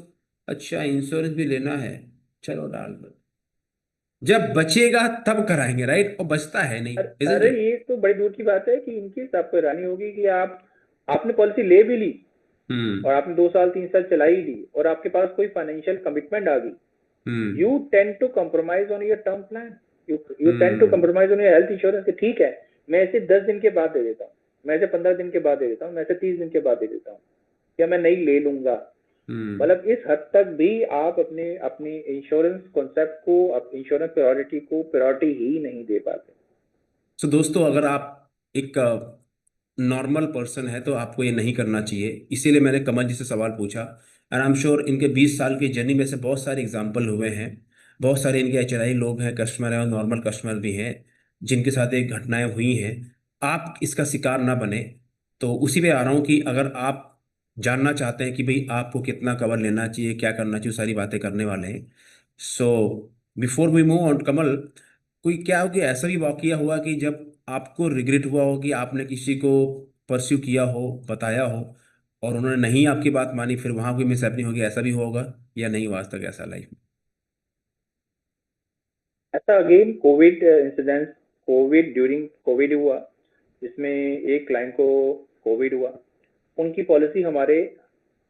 अच्छा इंश्योरेंस भी लेना है, चलो डाल दो, जब बचेगा तब कराएंगे, राइट। और बचता है नहीं, इजंट अरे इट। ये तो बड़ी दूर की बात है कि इनकी आपको हैरानी होगी कि आपने पॉलिसी ले भी ली हम्म। और आपने 2 साल 3 साल चलाई ली और आपके पास कोई फाइनेंशियल कमिटमेंट आ गई, hmm. You tend to compromise on your term plan, you tend to hmm. compromise on your health insurance कि ठीक है मैं इसे 10 दिन के बाद दे देता हूँ, मैं इसे 15 दिन के बाद दे देता हूँ, मैं इसे 30 दिन के बाद दे देता हूँ, या मैं नहीं ले लूंगा। हम्म। मतलब इस हद तक भी आप अपने अपने इंश्योरेंस कॉन्सेप्ट को, इंश्योरेंस प्रायोरिटी को प्रायोरिटी ही नहीं दे पाते। सो दोस्तों, अगर आप एक नॉर्मल पर्सन है तो आपको ये नहीं करना चाहिए, इसीलिए मैंने कमल जी से सवाल पूछा। एंड आई एम श्योर इनके 20 साल की जर्नी में से बहुत सारे एग्जाम्पल हुए हैं, बहुत सारे इनके एचआरआई लोग हैं, कस्टमर हैं और नॉर्मल कस्टमर भी हैं जिनके साथ एक घटनाएं हुई हैं। आप इसका शिकार ना बने, तो उसी पे आ रहा हूँ कि अगर आप जानना चाहते हैं कि भाई आपको कितना कवर लेना चाहिए, क्या करना चाहिए, वो सारी बातें करने वाले हैं। So before we move on Kamal, कोई क्या हो कि ऐसा भी वाकया हुआ कि जब आपको रिग्रेट हुआ हो कि आपने किसी को परस्यू किया हो, बताया हो, और उन्होंने नहीं आपकी बात मानी, फिर वहां कोई मिसहैपनिंग होगी, ऐसा भी होगा या नहीं हुआ आज तक ऐसा लाइफ में? ऐसा again Covid incident, Covid during Covid हुआ जिसमें एक क्लाइंट को कोविड हुआ, उनकी पॉलिसी हमारे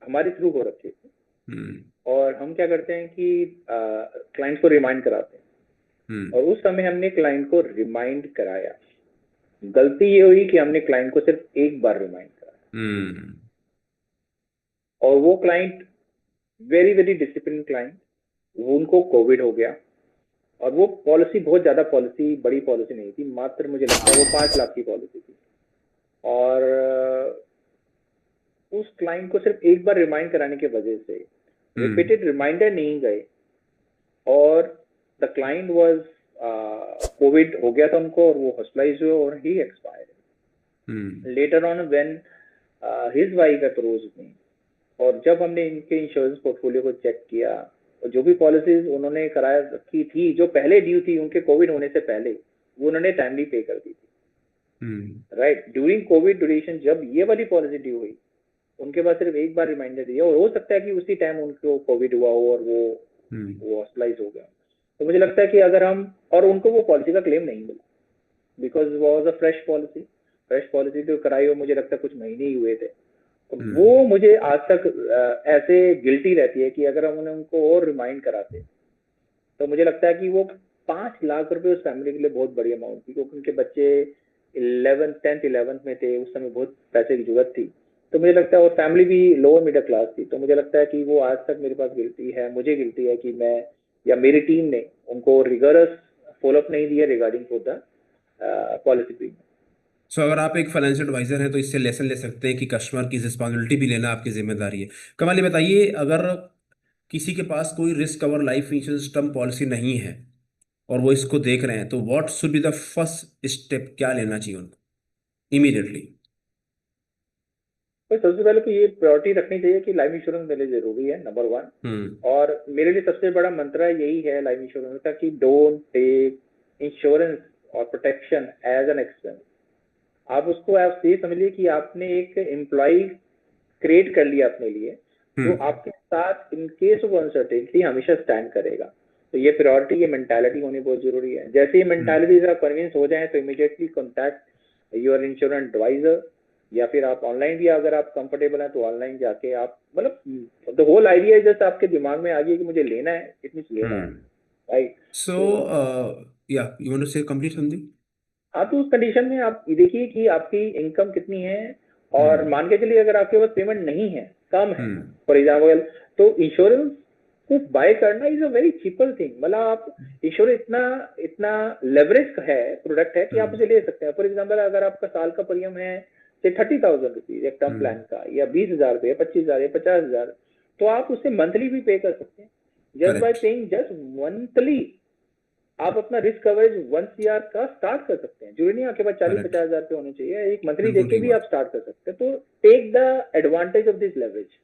हमारे थ्रू हो रखी थी हम्म। और हम क्या करते हैं कि क्लाइंट को रिमाइंड कराते हैं, हम्म। और उस समय हमने क्लाइंट को रिमाइंड कराया। गलती ये हुई कि हमने क्लाइंट को सिर्फ एक बार रिमाइंड कराया हम्म। और वो client very very discipline client, उनको कोविड हो गया और वो पॉलिसी बहुत ज्यादा पॉलिसी बड़ी पॉलिसी नहीं थी, मात्र मुझे लगता है वो 5 लाख की पॉलिसी थी। और उस क्लाइंट को सिर्फ एक बार रिमाइंड कराने की वजह से हम्म। रिपीटेड रिमाइंडर नहीं गए और द क्लाइंट वाज कोविड हो गया था उनको और वो हॉस्पिटलाइज हुए और ही expired hmm. Later on when his wife approached me. और जब हमने इनके इंश्योरेंस पोर्टफोलियो को चेक किया और जो भी पॉलिसीज उन्होंने कराया रखी थी जो पहले ड्यू थी उनके कोविड होने से पहले, वो उन्होंने टाइमली पे कर दी थी, हम्म। राइट। ड्यूरिंग कोविड ड्यूरेशन जब ये वाली पॉलिसी ड्यू हुई, उनके पास सिर्फ एक बार रिमाइंडर दिया और हो सकता है कि उसी टाइम उनको कोविड हुआ हो और हम्म। वो हॉस्पिटलाइज हो गया। तो मुझे लगता है कि अगर हम, और उनको वो पॉलिसी का क्लेम नहीं मिला because was a fresh policy तो कराई और मुझे लगता है कुछ महीने ही हुए थे। तो वो मुझे आज तक ऐसे गिल्टी रहती है कि अगर हम उन्हें उनको और रिमाइंड कराते तो मुझे लगता है कि वो 5 लाख रुपए उस फैमिली के लिए बहुत बड़ी अमाउंट थी, क्योंकि उनके बच्चे 11th में थे, उस समय बहुत पैसे की जरूरत थी। तो मुझे लगता है और फैमिली भी लोअर मिडिल क्लास थी, तो मुझे लगता है कि वो आज तक मेरे पास गिल्टी है, मुझे गिल्टी है कि मैं या मेरी टीम ने उनको रिगरस फॉलोअप नहीं दिया regarding for the policy premium. So अगर आप एक फाइनेंशियल एडवाइजर हैं तो इससे लेसन ले सकते हैं कि कस्टमर की रिस्पॉन्सिबिलिटी भी लेना आपकी जिम्मेदारी है। कमाल, ये बताइए, अगर किसी के पास कोई risk cover life insurance term policy नहीं है और वो इसको देख रहे हैं, तो what should be the first step, क्या लेना चाहिए उनको इमीडिएटली? तो सबसे पहले तो ये प्रायोरिटी रखनी चाहिए कि लाइफ इंश्योरेंस मेरे लिए जरूरी है, नंबर 1। हम्म। और मेरे लिए सबसे बड़ा मंत्र यही है लाइफ इंश्योरेंस का कि डोंट टेक इंश्योरेंस और प्रोटेक्शन एज एन एक्सपेंस। आप उसको आप ये समझिए कि आपने एक एम्प्लॉय क्रिएट कर लिया अपने लिए जो हम्म। आपके साथ इन केस ऑफ अनसर्टेनिटी हमेशा स्टैंड करेगा। तो ये प्रायोरिटी, ये मेंटालिटी होनी बहुत जरूरी है। जैसे ये मेंटालिटी से आप कन्विंस हो जाए तो immediately contact your insurance advisor, या फिर आप ऑनलाइन भी अगर आप कंफर्टेबल हैं तो ऑनलाइन जाके आप, मतलब द होल आइडिया है जस्ट आपके दिमाग में आ गया कि मुझे लेना है, इतनी लेना है, हम्म। राइट। सो तो या यू वांट टू से कंप्लीट समथिंग? हाँ, तो उस कंडीशन में आप ये देखिए कि आपकी इनकम कितनी है और हम्म। मान के चलिए अगर आपके पास पेमेंट नहीं है, कम है हम्म। फॉर एग्जाम्पल, तो इंश्योरेंस को बाय करना is a very cheaper thing. मतलब आप इंश्योरेंस इतना इतना लेवरेज है प्रोडक्ट है कि आप उसे ले सकते हैं। फॉर एग्जाम्पल अगर आपका साल का प्रीमियम है से 30,000 रुपीज एक टर्म प्लान का, या 20,000 रुपये, 25,000 या 50,000, तो आप उसे मंथली भी पे कर सकते हैं। Just by correct paying just monthly आप अपना रिस्क कवरेज 1 CR का स्टार्ट कर सकते हैं। जरूरी नहीं आपके पास 40-50 करेक्ट हजार रुपये होने चाहिए, एक मंथली बिल्कुल देके ठीक भी बात। आप स्टार्ट कर सकते हैं। तो take the advantage of this leverage.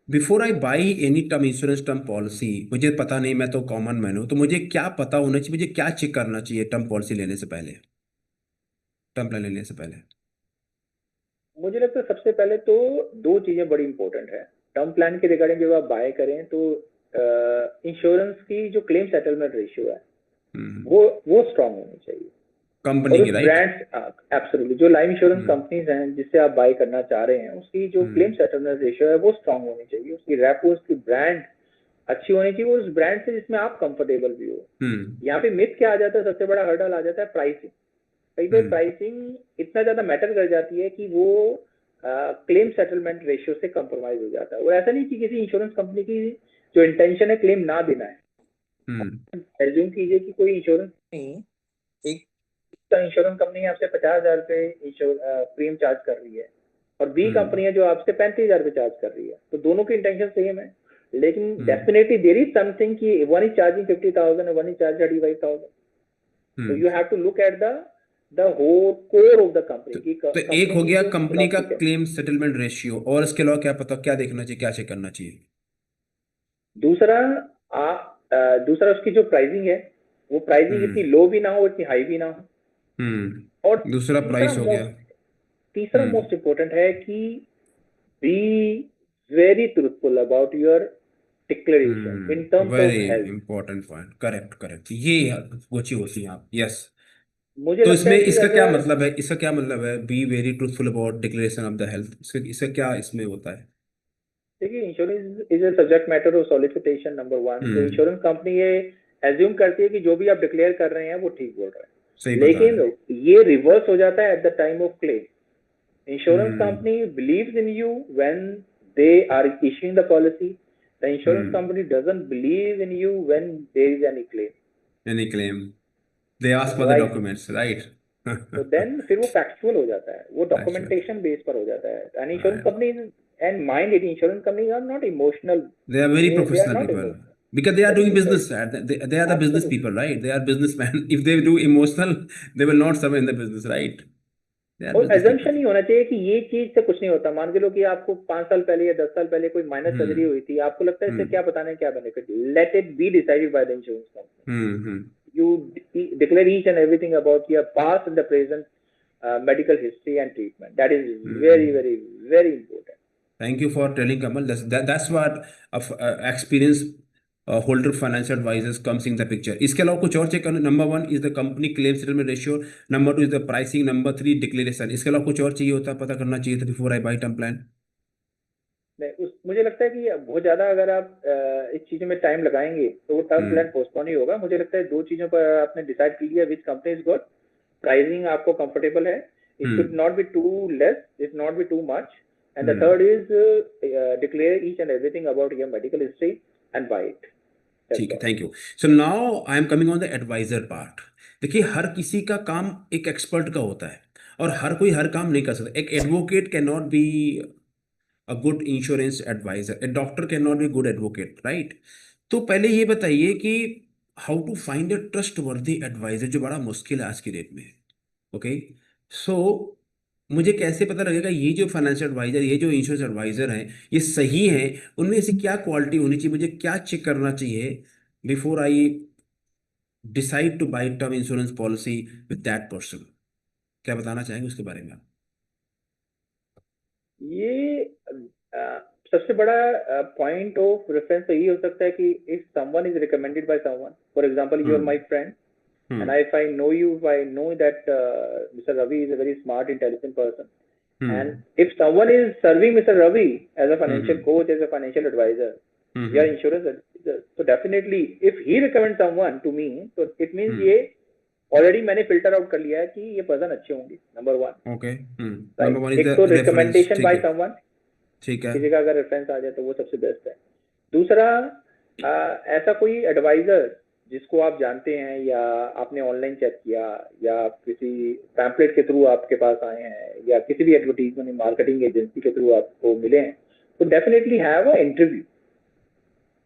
Before I buy any term insurance term policy, मुझे पता नहीं, मैं तो कॉमन मैन हूँ, तो मुझे क्या पता होना चाहिए, मुझे क्या चेक करना चाहिए टर्म पॉलिसी लेने से पहले, टर्म प्लान लेने से पहले? मुझे लगता है सबसे पहले तो दो चीजें बड़ी इंपॉर्टेंट है टर्म प्लान के रिगार्डिंग। जब आप बाय करें तो इंश्योरेंस की जो क्लेम सेटलमेंट रेशियो है वो स्ट्रांग होनी चाहिए। और कंपनी उस की, राइट? ब्रांड एब्सोल्युटली जो लाइफ इंश्योरेंस कंपनीज हैं जिससे आप बाय करना चाह रहे हैं उसकी जो क्लेम सेटलमेंट रेशियो है वो स्ट्रांग होनी चाहिए। उसकी रेपो, उसकी ब्रांड अच्छी होनी चाहिए, उस ब्रांड से जिसमें आप कंफर्टेबल भी हो। यहाँ पे मिथ क्या आ जाता है, सबसे बड़ा हर्डल आ जाता है प्राइसिंग। कई बार प्राइसिंग इतना ज्यादा मैटर कर जाती है कि वो क्लेम सेटलमेंट रेशियो से कंप्रोमाइज हो जाता है। और ऐसा नहीं कि किसी इंश्योरेंस कंपनी की जो इंटेंशन है क्लेम ना देना है। एज्यूम कीजिए कि कोई इंश्योरेंस नहीं, एक इंश्योरेंस कंपनी आपसे 50,000 रुपए प्रीमियम चार्ज कर रही है और बी कंपनी है जो आपसे 35,000 रुपए चार्ज कर रही है, तो दोनों की इंटेंशन सेम है। लेकिन डेफिनेटली देयर इज समथिंग कि वन इज चार्जिंग 50,000 और one is charge 35,000। so you have to look at the whole core of the company की तो एक company हो की गया जो कंपनी का philosophy है। क्लेम सेटलमेंट रेशियो, और इसके अलावा क्या पता, क्या देखना चाहिए, क्या चेक करना चाहिए? दूसरा दूसरा उसकी जो प्राइसिंग है वो प्राइसिंग इतनी लो भी ना हो, इतनी हाई भी ना हो। और दूसरा प्राइस हो गया। तीसरा मोस्ट इम्पोर्टेंट है कि be very truthful about your declaration in terms of very health. Important point, correct correct, ये वो चीज होती है आप, यस। मुझे तो लगता इसमें है कि इसका क्या अगर मतलब है, इसका क्या मतलब है, be very truthful about declaration of the health, इसका क्या इसमें होता है? देखिए, insurance is a subject matter of solicitation number 1। जो हम्म इंश्योरेंस कंपनी ये एज्यूम करती है कि जो भी आप डिक्लेयर कर रहे हैं वो ठीक बोल रहे सही हैं, बता रहे हैं। लेकिन ये रिवर्स हो जाता है at the time of claim. Insurance hmm company believes in you when they are issuing the policy. The insurance company doesn't believe in you when there is any claim. Any claim, they ask for the Right. Documents, right? तो then फिर वो factual हो जाता है, वो actual, documentation base पर हो जाता है। And insurance companies, and mind it, insurance companies are not emotional. they are very They are professional not people emotional. because they are Very doing business. precisely. They are the business Absolutely. people, right? They are businessmen. If they do emotional, they will not survive in the business, right? They are और business assumption people. नहीं होना चाहिए कि ये चीज से कुछ नहीं होता। मान के लो कि आपको 5 साल पहले या 10 साल पहले कोई माइनर सर्जरी हुई थी, आपको लगता है इससे क्या पता नहीं क्या benefit. Let it be decided by the insurance company. You declare each and everything about your past and the present medical history and treatment. That is very, very, very important. Thank you for telling Kamal. That's what experience holder financial advisors comes in the picture. इसके अलावा कुछ और check करना? Number 1 is the company claim settlement ratio, number 2 is the pricing, number 3 declaration. इसके अलावा कुछ और चाहिए होता, पता करना चाहिए था before I by term plan? मुझे लगता है कि बहुत ज्यादा अगर आप इस चीजों में टाइम लगाएंगे तो वो टर्म प्लान पोस्टपोन ही होगा। मुझे लगता है दो चीजों पर आपने डिसाइड कर लिया which company is good, pricing आपको कंफर्टेबल है, it should not be too less, it not be too much, and the third is declare each and everything about your medical history and buy it. ठीक है, thank you. So now I am coming on the advisor part. देखिए, हर किसी का काम एक expert का होता है और हर कोई हर काम नहीं कर सकता। एक advocate can not be a good insurance advisor, a doctor can not be good advocate, right? तो पहले ये बताइए कि how to find a trustworthy advisor, जो बड़ा मुश्किल है आज की डेट में। ओके, सो मुझे कैसे पता लगेगा ये जो फाइनेंशियल एडवाइजर, ये जो इंश्योरेंस एडवाइजर हैं, ये सही हैं? उनमें से क्या क्वालिटी होनी चाहिए, मुझे क्या चेक करना चाहिए before I decide two by term insurance policy with that person? क्या बताना चाहेंगे उसके बारे में आप? ये सबसे बड़ा पॉइंट ऑफ रेफरेंस तो ये हो सकता है कि if someone is recommended by someone, for example you are my friend, and if I know you, if I know that Mr. Ravi is a very smart, intelligent person, and if someone is serving Mr. Ravi as a financial coach, as a financial advisor, your insurance advisor, so definitely if he recommends someone to me, so it means ये already मैंने filter out कर लिया है कि ये person अच्छे होंगे, number 1। Okay, number 1 is एक द तो रेफरेंस, रिकमेंडेशन ठीक बाय है, समवन, ठीक है। किसी का अगर रेफरेंस आ जाए तो वो सबसे बेस्ट है। दूसरा, ऐसा कोई एडवाइजर जिसको आप जानते हैं या आपने ऑनलाइन चेक किया या किसी पैम्पलेट के थ्रू आपके पास आए हैं या किसी भी एडवर्टीजमेंट मार्केटिंग एजेंसी के थ्रू आपको मिले हैं, तो डेफिनेटली हैव अ इंटरव्यू।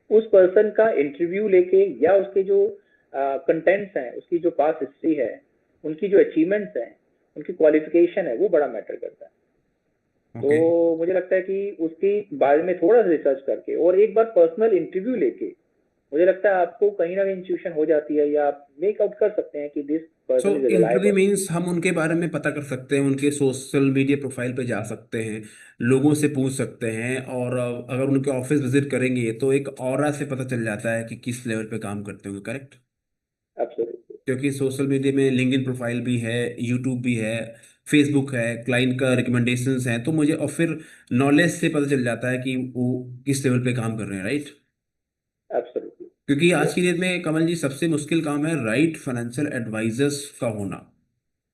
उस पर्सन का इंटरव्यू लेके या उसके जो कंटेंट्स हैं, उसकी जो पास्ट हिस्ट्री है, उनकी जो अचीवमेंट्स हैं, उनकी क्वालिफिकेशन है, वो बड़ा मैटर करता है। ओके तो मुझे लगता है कि उसके बारे में थोड़ा सा रिसर्च करके और एक बार पर्सनल इंटरव्यू लेके, मुझे लगता है आपको कहीं ना कहीं इंट्यूशन हो जाती है, या आप मेक आउट कर सकते हैं कि this so person is interview reliable. Means हम उनके बारे में पता कर सकते हैं, उनके सोशल मीडिया प्रोफाइल पे जा सकते हैं, लोगों से पूछ सकते हैं, और अगर उनके ऑफिस विजिट करेंगे तो एक ऑरा से पता चल जाता है कि किस लेवल पे काम करते होंगे, करेक्ट? एब्सोल्युटली। क्योंकि सोशल मीडिया में लिंक्डइन प्रोफाइल भी है, यूट्यूब भी है, फेसबुक है, क्लाइंट का रिकमेंडेशंस हैं, तो मुझे और फिर नॉलेज से पता चल जाता है कि वो किस लेवल पे काम कर रहे हैं, राइट? एब्सोल्युटली। क्योंकि आज यस। की डेट में कमल जी सबसे मुश्किल काम है राइट फाइनेंशियल एडवाइजर्स का होना,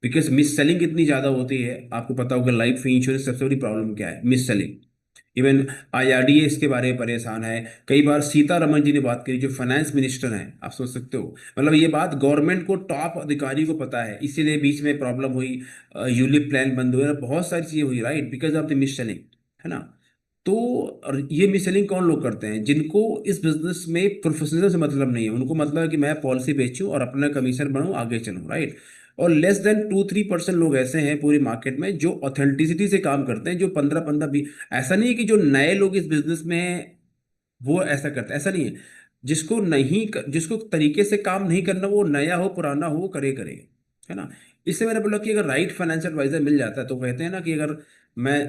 बिकॉज मिस सेलिंग इतनी ज्यादा होती है। आपको पता होगा लाइफ इंश्योरेंस सबसे बड़ी प्रॉब्लम क्या है, मिस सेलिंग। इवन आईआरडीए इसके बारे में परेशान है। कई बार सीतारमन जी ने बात करी, जो फाइनेंस मिनिस्टर हैं, आप सोच सकते हो, मतलब ये बात गवर्नमेंट को, टॉप अधिकारी को पता है, इसीलिए बीच में प्रॉब्लम हुई, यूलिप प्लान बंद हुए, बहुत सारी चीजें हुई, right, because of the miss selling, है ना? तो और ये मिस सेलिंग कौन लोग करते हैं? जिनको इस बिजनेस में प्रोफेशनल से मतलब नहीं है, उनको मतलब है कि मैं पॉलिसी बेचूं और अपना कमीशन बनूं, आगे चलूं, राइट? और लेस देन 2-3% लोग ऐसे हैं पूरी मार्केट में जो ऑथेंटिसिटी से काम करते हैं, जो 15-15 भी, ऐसा नहीं है कि जो नए लोग इस बिजनेस में हैं वो ऐसा करते हैं, ऐसा नहीं है। जिसको तरीके से काम नहीं करना, वो नया हो पुराना हो, वो करे, है ना? इससे मैंने बोला कि अगर राइट फाइनेंशियल एडवाइजर मिल जाता है, तो कहते हैं ना कि अगर मैं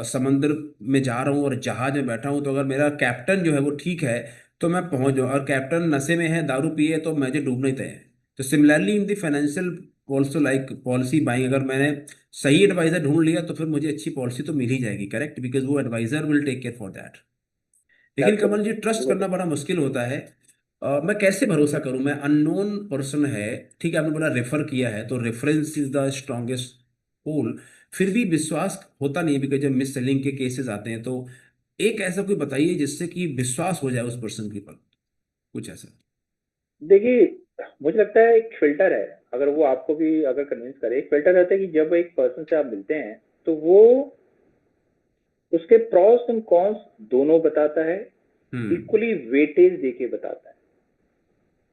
समंदर में जा रहा हूँ और जहाज में बैठा हूँ, तो अगर मेरा कैप्टन जो है वो ठीक है तो मैं पहुंच जाऊँ, और कैप्टन नशे में है, दारू पिए, तो मुझे डूबना ही तय है। तो similarly in the financial also, like policy buying, अगर मैंने सही एडवाइजर ढूंढ लिया तो फिर मुझे अच्छी पॉलिसी तो मिल ही जाएगी, करेक्ट, बिकॉज वो advisor will take care for that. लेकिन कमल जी, एब्सोल्युटली, ट्रस्ट बिल्कुल करना ठीक। बड़ा मुश्किल होता है। मैं कैसे भरोसा करूं? मैं अननोन पर्सन है, ठीक है, आपने बोला रेफर किया है, तो रेफरेंस इज द स्ट्रॉन्गेस्ट पोल, फिर भी विश्वास होता नहीं है, बिकॉज जब मिस सेलिंग के केसेस आते हैं, तो एक ऐसा कोई बताइए जिससे कि विश्वास हो जाए उस पर्सन के पर, कुछ ऐसा। देखिए, मुझे लगता है एक फिल्टर है, अगर वो आपको भी अगर कन्विंस करे, एक फिल्टर रहता है कि जब एक पर्सन से आप मिलते हैं तो वो उसके प्रॉस एंड कॉन्स दोनों बताता है, हम्म। इक्वली वेटेज देके बताता है,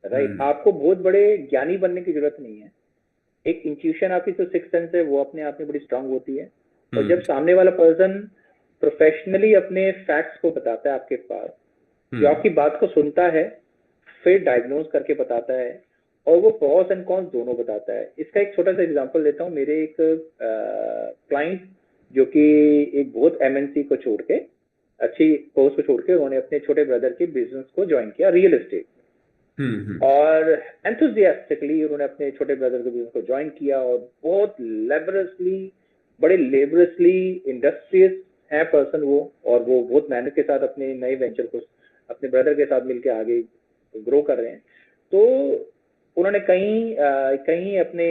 राइट? हम्म। आपको बहुत बड़े ज्ञानी बनने की जरूरत नहीं है। एक इंट्यूशन, आपकी जो सिक्स सेंस है, वो अपने आप में बड़ी स्ट्रांग होती है। और जब हम्म। सामने वाला पर्सन प्रोफेशनली अपने फैक्ट्स को बताता है आपके पास, जो हम्म। आपकी बात को सुनता है, फिर डायग्नोज करके बताता है, और वो प्रॉस एंड कॉन्स दोनों बताता है। इसका एक छोटा सा एग्जांपल देता हूँ। मेरे एक क्लाइंट, जो कि एक बहुत एमएनसी को छोड़ के, अच्छी पोस्ट को छोड़ के, उन्होंने अपने छोटे ब्रदर के बिजनेस को ज्वाइन किया, रियल एस्टेट। हम्म। और एंथुजियास्टिकली उन्होंने अपने छोटे ब्रदर के बिजनेस को ज्वाइन किया, और बहुत लेबरसली, बड़े लेबरसली इंडस्ट्रियस है पर्सन वो, और वो बहुत मेहनत के साथ अपने नए वेंचर को अपने ब्रदर के साथ मिलकर आगे ग्रो कर रहे हैं। तो उन्होंने कहीं अपने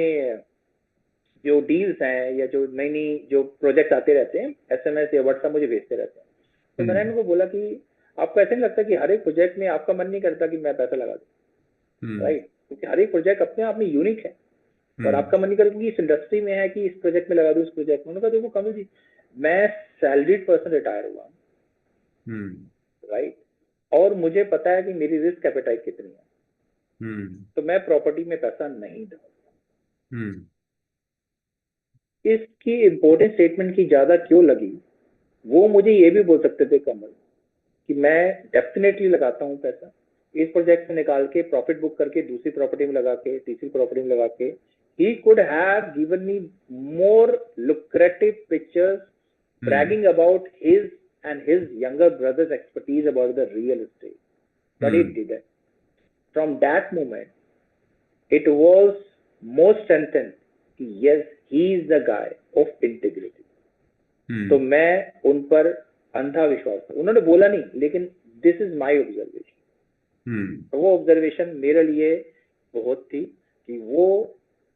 जो डील्स हैं, या जो नई नई जो प्रोजेक्ट आते रहते हैं, एसएमएस या व्हाट्सएप मुझे भेजते रहते हैं। तो मैंने हम्म। उनको बोला कि आपको ऐसे नहीं लगता कि हर एक प्रोजेक्ट में आपका मन नहीं करता कि मैं पैसा लगा दूं, हम्म। राइट? क्योंकि हर एक प्रोजेक्ट अपने आप में यूनिक है, और हम्म। आपका मन नहीं करता कि इस इंडस्ट्री में है कि इस प्रोजेक्ट में लगा दूं, इस प्रोजेक्ट में। उन्होंने कहा देखो कमल जी, मैं सैलरीड पर्सन रिटायर हुआ, हम्म। राइट? और मुझे पता है कि मेरी रिस्क एपेटाइट कितनी है, हम्म। तो मैं प्रॉपर्टी में पैसा नहीं दूंगा। हम्म। इसकी इंपॉर्टेंट स्टेटमेंट की ज्यादा क्यों लगी, वो मुझे ये भी बोल सकते थे कमल, कि मैं डेफिनेटली लगाता हूँ पैसा इस प्रोजेक्ट से निकाल के, प्रॉफिट बुक करके दूसरी प्रॉपर्टी में लगा के, तीसरी प्रॉपर्टी में लगा के, he could have given me more lucrative pictures bragging about his and his younger brother's expertise about the real estate, but he hmm. didn't. From that moment it was more strengthened कि yes, he is the guy of integrity. तो हम्म। मैं उन पर अंधा विश्वास था, उन्होंने बोला नहीं, लेकिन दिस इज माई ऑब्जर्वेशन। हम्म। वो ऑब्जर्वेशन मेरे लिए बहुत थी कि वो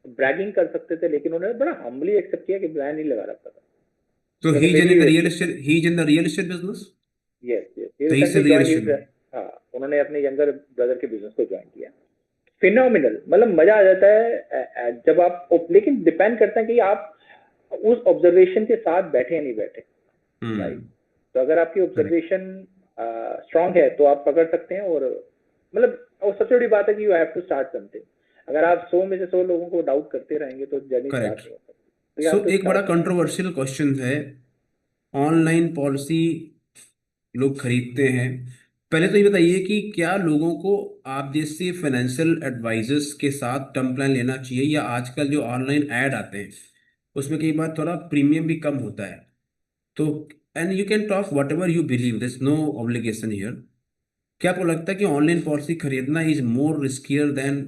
ब्रैगिंग कर सकते थे, लेकिन उन्होंने बड़ा हम्बली एक्सेप्ट किया कि मैं नहीं लगा रखा था। So उन्होंने he's मेरी in the real estate. He's in the real estate business. Yes yes, So he's a recently real estate. Join, हाँ, उन्होंने अपने यंगर ब्रदर के बिजनेस को ज्वाइन किया। फिनोमिनल, मतलब मजा आ जाता है जब आप, लेकिन डिपेंड करता है कि आप उस ऑब्जर्वेशन के साथ बैठे या नहीं बैठे, राइट? हम्म। तो अगर आपकी Correct. ऑब्जर्वेशन स्ट्रांग है तो आप पकड़ सकते हैं। और मतलब और सबसे बड़ी बात है कि you have to start something. अगर आप 100 में से 100 लोगों को डाउट करते रहेंगे तो जर्नी स्टार्ट करेक्ट। नहीं हो सकती। तो यू हैव सो टू एक बड़ा स्टार्ट। कंट्रोवर्शियल क्वेश्चन है, ऑनलाइन पॉलिसी लोग खरीदते हैं। पहले तो ये बताइए कि क्या लोगों को आप जैसे फाइनेंशियल एडवाइजर्स के साथ टर्म प्लान लेना चाहिए, या आजकल जो ऑनलाइन ऐड आते हैं उसमें कई बार थोड़ा प्रीमियम भी कम होता है। तो and you can talk whatever you believe, this no obligation here. क्या आपको लगता है कि ऑनलाइन पॉलिसी खरीदना is more riskier than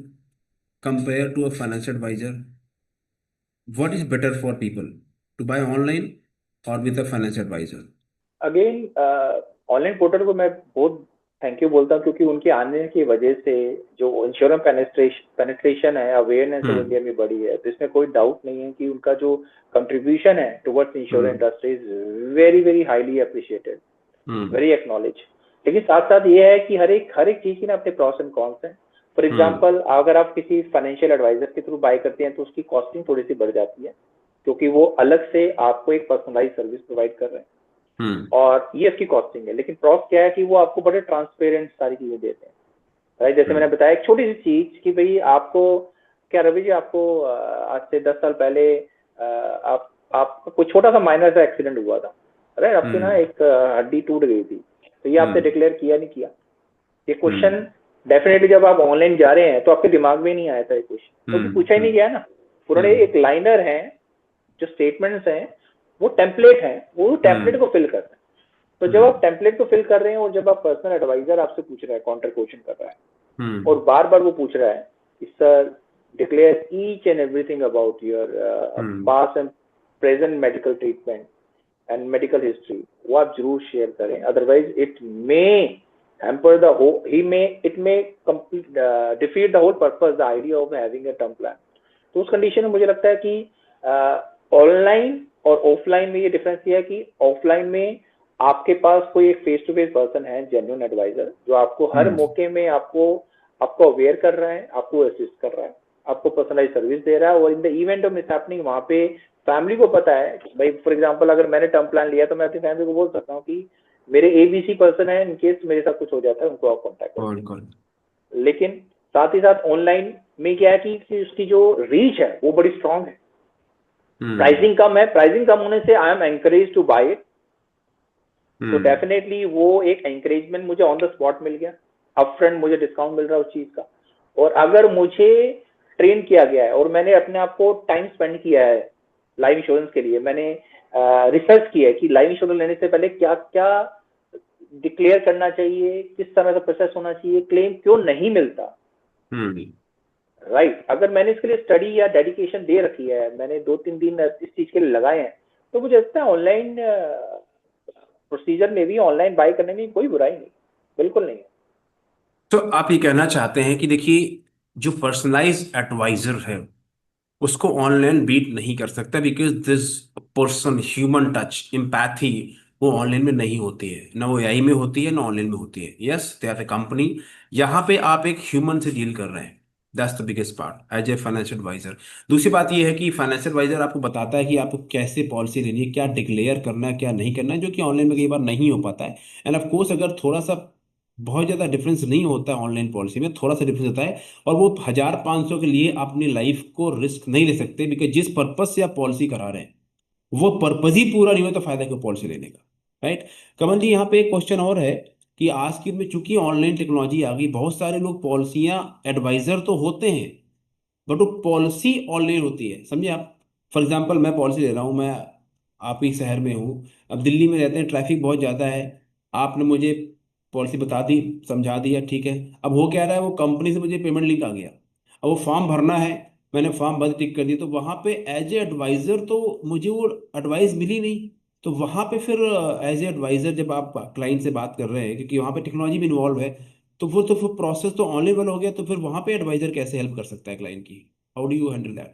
compare to a financial adviser? What is better for people, to buy online और with a financial adviser? Again online portal को मैं बहुत थैंक यू बोलता हूँ, क्योंकि उनके आने की वजह से जो इंश्योरेंस पेनिट्रेशन है, अवेयरनेस है, वो इंडिया में बढ़ी है। तो इसमें कोई डाउट नहीं है कि उनका जो कंट्रीब्यूशन है towards insurance industry is very very highly appreciated, very acknowledge. लेकिन साथ साथ ये है कि हर एक चीज की ना अपने प्रॉस एंड कॉन्स हैं। फॉर एग्जाम्पल, अगर आप किसी फाइनेंशियल एडवाइजर के थ्रू बाय करते हैं तो उसकी कॉस्टिंग थोड़ी सी बढ़ जाती है, क्योंकि वो अलग से आपको एक पर्सनलाइज सर्विस प्रोवाइड कर रहे हैं और ये इसकी कॉस्टिंग है। लेकिन प्रॉस क्या है कि वो आपको बड़े ट्रांसपेरेंट सारी चीजें देते हैं, राइट। जैसे मैंने बताया एक छोटी सी चीज कि भाई आपको क्या, रवि जी, आपको आज से 10 साल पहले आपका कोई छोटा सा माइनर सा एक्सीडेंट हुआ था, राइट। आपकी ना एक हड्डी टूट गई थी, तो ये आपने डिक्लेयर किया नहीं किया? ये क्वेश्चन डेफिनेटली जब आप ऑनलाइन जा रहे हैं तो आपके दिमाग में नहीं आया था ये क्वेश्चन, क्योंकि पूछा ही नहीं गया ना। पुराने एक लाइनर है, जो स्टेटमेंट्स हैं वो टेम्पलेट है, वो टेम्पलेट को फिल कर रहे हैं। तो जब आप टेम्पलेट को फिल कर रहे हैं और जब आप पर्सनल एडवाइजर आपसे पूछ रहा है, काउंटर क्वेश्चन कर रहा है और बार बार वो पूछ रहा है कि sir declare each and everything about your past and present medical treatment and medical history, वो आप जरूर शेयर करें। Otherwise it may hamper the whole, it may complete defeat the whole purpose, the idea of having a term plan। तो उस condition में मुझे लगता है कि ऑनलाइन और ऑफलाइन में ये डिफरेंस ये है कि ऑफलाइन में आपके पास कोई एक फेस टू फेस पर्सन है, जेन्युइन एडवाइजर, जो आपको हर मौके में आपको अवेयर कर रहा है, आपको असिस्ट कर रहा है, आपको पर्सनलाइज सर्विस दे रहा है। और in the event of mishappening वहां पे फैमिली को पता है कि भाई, फॉर एग्जांपल अगर मैंने टर्म प्लान लिया तो मैं अपनी फैमिली को बोल सकता हूँ कि मेरे एबीसी पर्सन है, इन केस मेरे साथ कुछ हो जाता है उनको आप कॉन्टैक्ट करें। लेकिन साथ ही साथ ऑनलाइन में क्या है कि उसकी जो रीच है वो बड़ी स्ट्रांग है। प्राइसिंग कम है, प्राइसिंग कम होने से I am encourage to buy it. तो डेफिनेटली वो एक एनकरेजमेंट मुझे ऑन द स्पॉट मिल गया, अपफ्रंट मुझे डिस्काउंट मिल रहा है उस चीज का। और अगर मुझे ट्रेन किया गया है और मैंने अपने आप को टाइम स्पेंड किया है लाइफ इंश्योरेंस के लिए, मैंने रिसर्च किया है कि लाइफ इंश्योरेंस लेने से पहले क्या क्या डिक्लेयर करना चाहिए, किस तरह का प्रोसेस होना चाहिए, क्लेम क्यों नहीं मिलता, राइट। अगर मैंने इसके लिए स्टडी या डेडिकेशन दे रखी है, मैंने 2-3 दिन इस चीज के लिए लगाए हैं, तो मुझे लगता है ऑनलाइन प्रोसीजर में भी ऑनलाइन बाय करने में कोई बुराई नहीं, बिल्कुल नहीं है। तो आप ये कहना चाहते हैं कि देखिए, जो पर्सनलाइज एडवाइजर है उसको ऑनलाइन बीट नहीं कर सकता, because this person human touch empathy वो ऑनलाइन में नहीं होती है, ना वो एआई में होती है ना ऑनलाइन में होती है। Yes, they are a company, यहाँ पे आप एक ह्यूमन से डील कर रहे हैं। That's the biggest part as a financial advisor. दूसरी बात ये है कि फाइनेंशियल एडवाइजर आपको बताता है कि आपको कैसे पॉलिसी लेनी है, क्या डिक्लेयर करना है, क्या नहीं करना है, जो कि ऑनलाइन में कई बार नहीं हो पाता है। एंड ऑफ कोर्स अगर थोड़ा सा बहुत ज़्यादा डिफरेंस नहीं होता है ऑनलाइन पॉलिसी में, थोड़ा सा डिफरेंस होता है, और वो 1,000-500 के लिए अपनी लाइफ को रिस्क नहीं ले सकते, बिकॉज जिस पर्पज से आप पॉलिसी करा रहे हैं वो पर्पज ही पूरा नहीं हो तो फायदा क्यों पॉलिसी लेने का, राइट। कमल जी, यहाँ पे एक क्वेश्चन और है कि आज की में चूंकि ऑनलाइन टेक्नोलॉजी आ गई, बहुत सारे लोग पॉलिसियां एडवाइजर तो होते हैं बट वो पॉलिसी ऑनलाइन होती है, समझे आप। फॉर एग्जाम्पल मैं पॉलिसी ले रहा हूँ, मैं आप ही शहर में हूँ, अब दिल्ली में रहते हैं, ट्रैफिक बहुत ज़्यादा है, आपने मुझे पॉलिसी बता दी, समझा दिया, ठीक है। अब हो क्या रहा है, वो कंपनी से मुझे पेमेंट लिंक आ गया, अब वो फॉर्म भरना है, मैंने फॉर्म भर टिक कर दिया, तो वहाँ पे एज ए एडवाइज़र तो मुझे वो एडवाइस मिली नहीं। तो वहाँ पे फिर एज ए एडवाइज़र जब आप क्लाइंट से बात कर रहे हैं, क्योंकि वहाँ पे टेक्नोलॉजी भी इन्वॉल्व है, तो वो तो फिर प्रोसेस तो ऑनलाइन वाला हो गया, तो फिर वहाँ पे एडवाइज़र कैसे हेल्प कर सकता है क्लाइंट की? How do you handle that?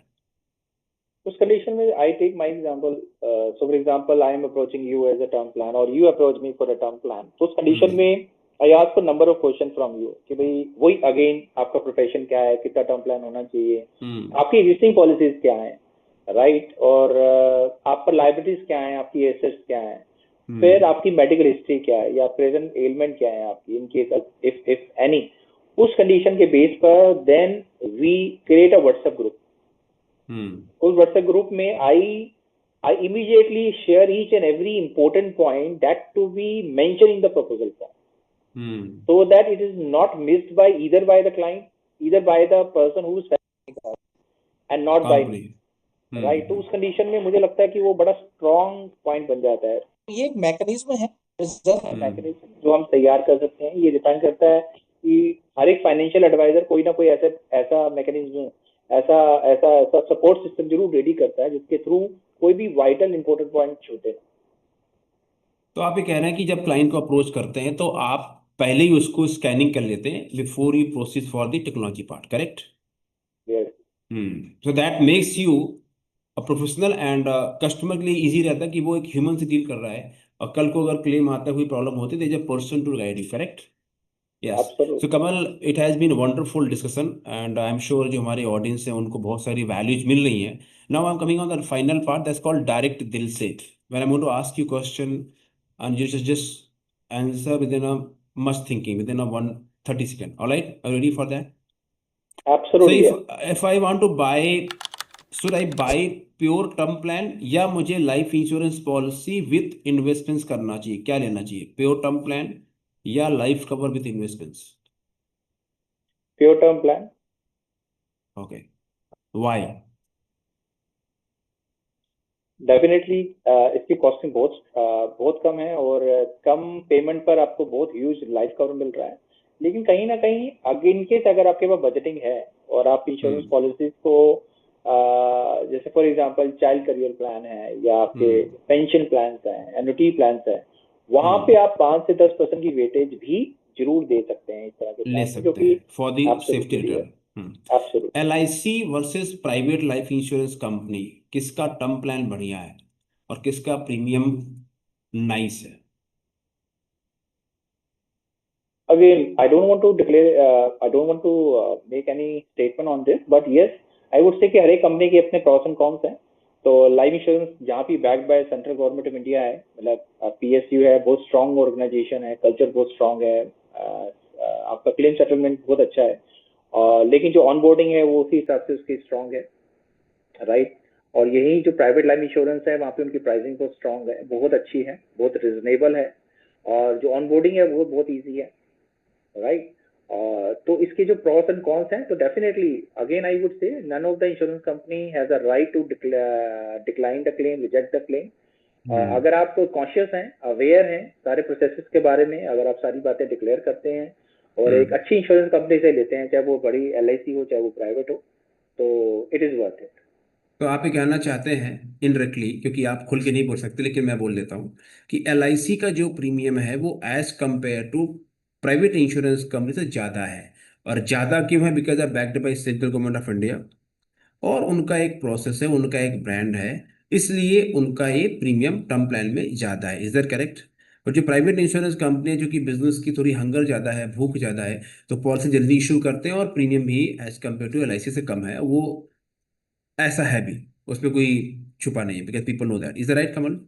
उस कंडीशन में I take my example, so for example I am approaching you as a term plan और you approach me for a term plan. तो उस कंडीशन में I ask for number of question from you कि भाई वही again आपका profession क्या है, कितना टर्म प्लान होना चाहिए, आपकी एग्जिस्टिंग पॉलिसीज क्या है, राइट, और आप पर लाइबिलिटीज क्या है, आपकी एसेट्स क्या है, फिर आपकी मेडिकल हिस्ट्री क्या है या प्रेजेंट एलिमेंट क्या है आपकी, इन केस इफ एनी, उस कंडीशन के बेस पर then we create a WhatsApp group. उस व्हाट्सएप ग्रुप में I immediately share each and every important point that to be mentioned in the proposal form, so that it is not missed by either by the client, either by the person who is selling and not by me, right? तो उस condition में मुझे लगता है कि वो बड़ा strong point बन जाता है। ये एक मैकेनिज्म है, मैकेनिज्म जो हम तैयार कर सकते हैं। ये डिपेंड करता है कि हर एक फाइनेंशियल एडवाइजर कोई ना कोई ऐसा मैकेनिज्म, ऐसा ऐसा ऐसा सपोर्ट सिस्टम जरूर रेडी करता है जिसके थ्रू कोई भी वाइटल इंपॉर्टेंट पॉइंट छूटे। तो आप ये कह रहे हैं कि जब क्लाइंट को अप्रोच करते हैं तो आप पहले ही उसको स्कैनिंग कर लेते हैं before you proceed for the technology part, correct? So that makes you a professional and customer के लिए इजी रहता है कि वो एक ह्यूमन से डील कर रहा है, और कल को अगर क्लेम आता है, कोई प्रॉब्लम होती है, there is a person to guide you, correct? Yes. So Kamal, it has been wonderful discussion and I am sure जो हमारे ऑडियंस है उनको बहुत सारी वैल्यूज मिल रही हैं। Now I am coming on the final part that's called direct दिल से। When I want to ask you question and you just answer within a much thinking within a 130 second. All right, are you ready for that? Absolutely. So if I want to buy, should I buy pure term plan या मुझे life insurance policy with investments करना चाहिए? क्या लेना चाहिए, pure term plan या life cover with investments? Pure term plan. Okay, why? Definitely इसकी costing बहुत कम है और कम पेमेंट पर आपको बहुत ह्यूज लाइफ कवर मिल रहा है। लेकिन कहीं ना कहीं इन केस अगर आपके पास बजटिंग है और आप इंश्योरेंस पॉलिसीज को जैसे for example child career plan है या आपके पेंशन प्लान्स हैं, एन्युटी प्लान्स है, वहां पे आप 5 से 10% की वेटेज भी जरूर दे सकते हैं इस तरह के ले प्लान, जो सकते कि हैं for the safety return. LIC versus private life insurance company, किसका टर्म प्लान बढ़िया है और किसका प्रीमियम नाइस है? Again, I don't want to declare, I don't want to make any statement on this, but yes, I would say कि हर एक company के अपने प्रॉस एंड कॉन्स हैं। तो लाइफ इंश्योरेंस जहाँ भी backed by central government of India है, मतलब PSU है, बहुत स्ट्रॉन्ग ऑर्गेनाइजेशन है, कल्चर बहुत स्ट्रॉन्ग है, आपका क्लेम सेटलमेंट बहुत अच्छा है, लेकिन जो ऑनबोर्डिंग है वो उसी हिसाब से उसकी स्ट्रॉन्ग है, राइट? और यही जो प्राइवेट लाइफ इंश्योरेंस है वहाँ पे उनकी प्राइसिंग बहुत स्ट्रॉन्ग है, बहुत अच्छी है, बहुत रिजनेबल है, और जो ऑनबोर्डिंग है वो बहुत ईजी है, राइट? तो इसके जो प्रॉस एंड कॉन्स हैं, तो definitely again I would say none of the insurance company has a right to decline the claim, reject the claim. अगर आप कॉन्शियस हैं, अवेयर हैं सारे प्रोसेसेस के बारे में, अगर आप सारी बातें डिक्लेयर करते हैं और एक अच्छी इंश्योरेंस कंपनी से लेते हैं, चाहे वो बड़ी LIC हो चाहे वो प्राइवेट हो, तो इट इज वर्थ इट। तो आप ये कहना चाहते हैं इनडायरेक्टली, क्योंकि आप खुल के नहीं बोल सकते लेकिन मैं बोल देता हूँ कि LIC का जो प्रीमियम है वो as compare to private insurance company से ज़्यादा है। और ज़्यादा क्यों है? Because are backed by central government of India, और उनका एक प्रोसेस है, उनका एक ब्रांड है, इसलिए उनका ये प्रीमियम टर्म प्लान में ज़्यादा है। Is that correct? और जो प्राइवेट इंश्योरेंस कंपनी है, जो कि बिजनेस की थोड़ी हंगर ज़्यादा है, भूख ज़्यादा है, तो पॉलिसी जल्दी इशू करते हैं और प्रीमियम भी एज कम्पेयर टू LIC से कम है। वो ऐसा है भी, उसमें कोई छुपा नहीं है, because people know that. Is the right Kamal?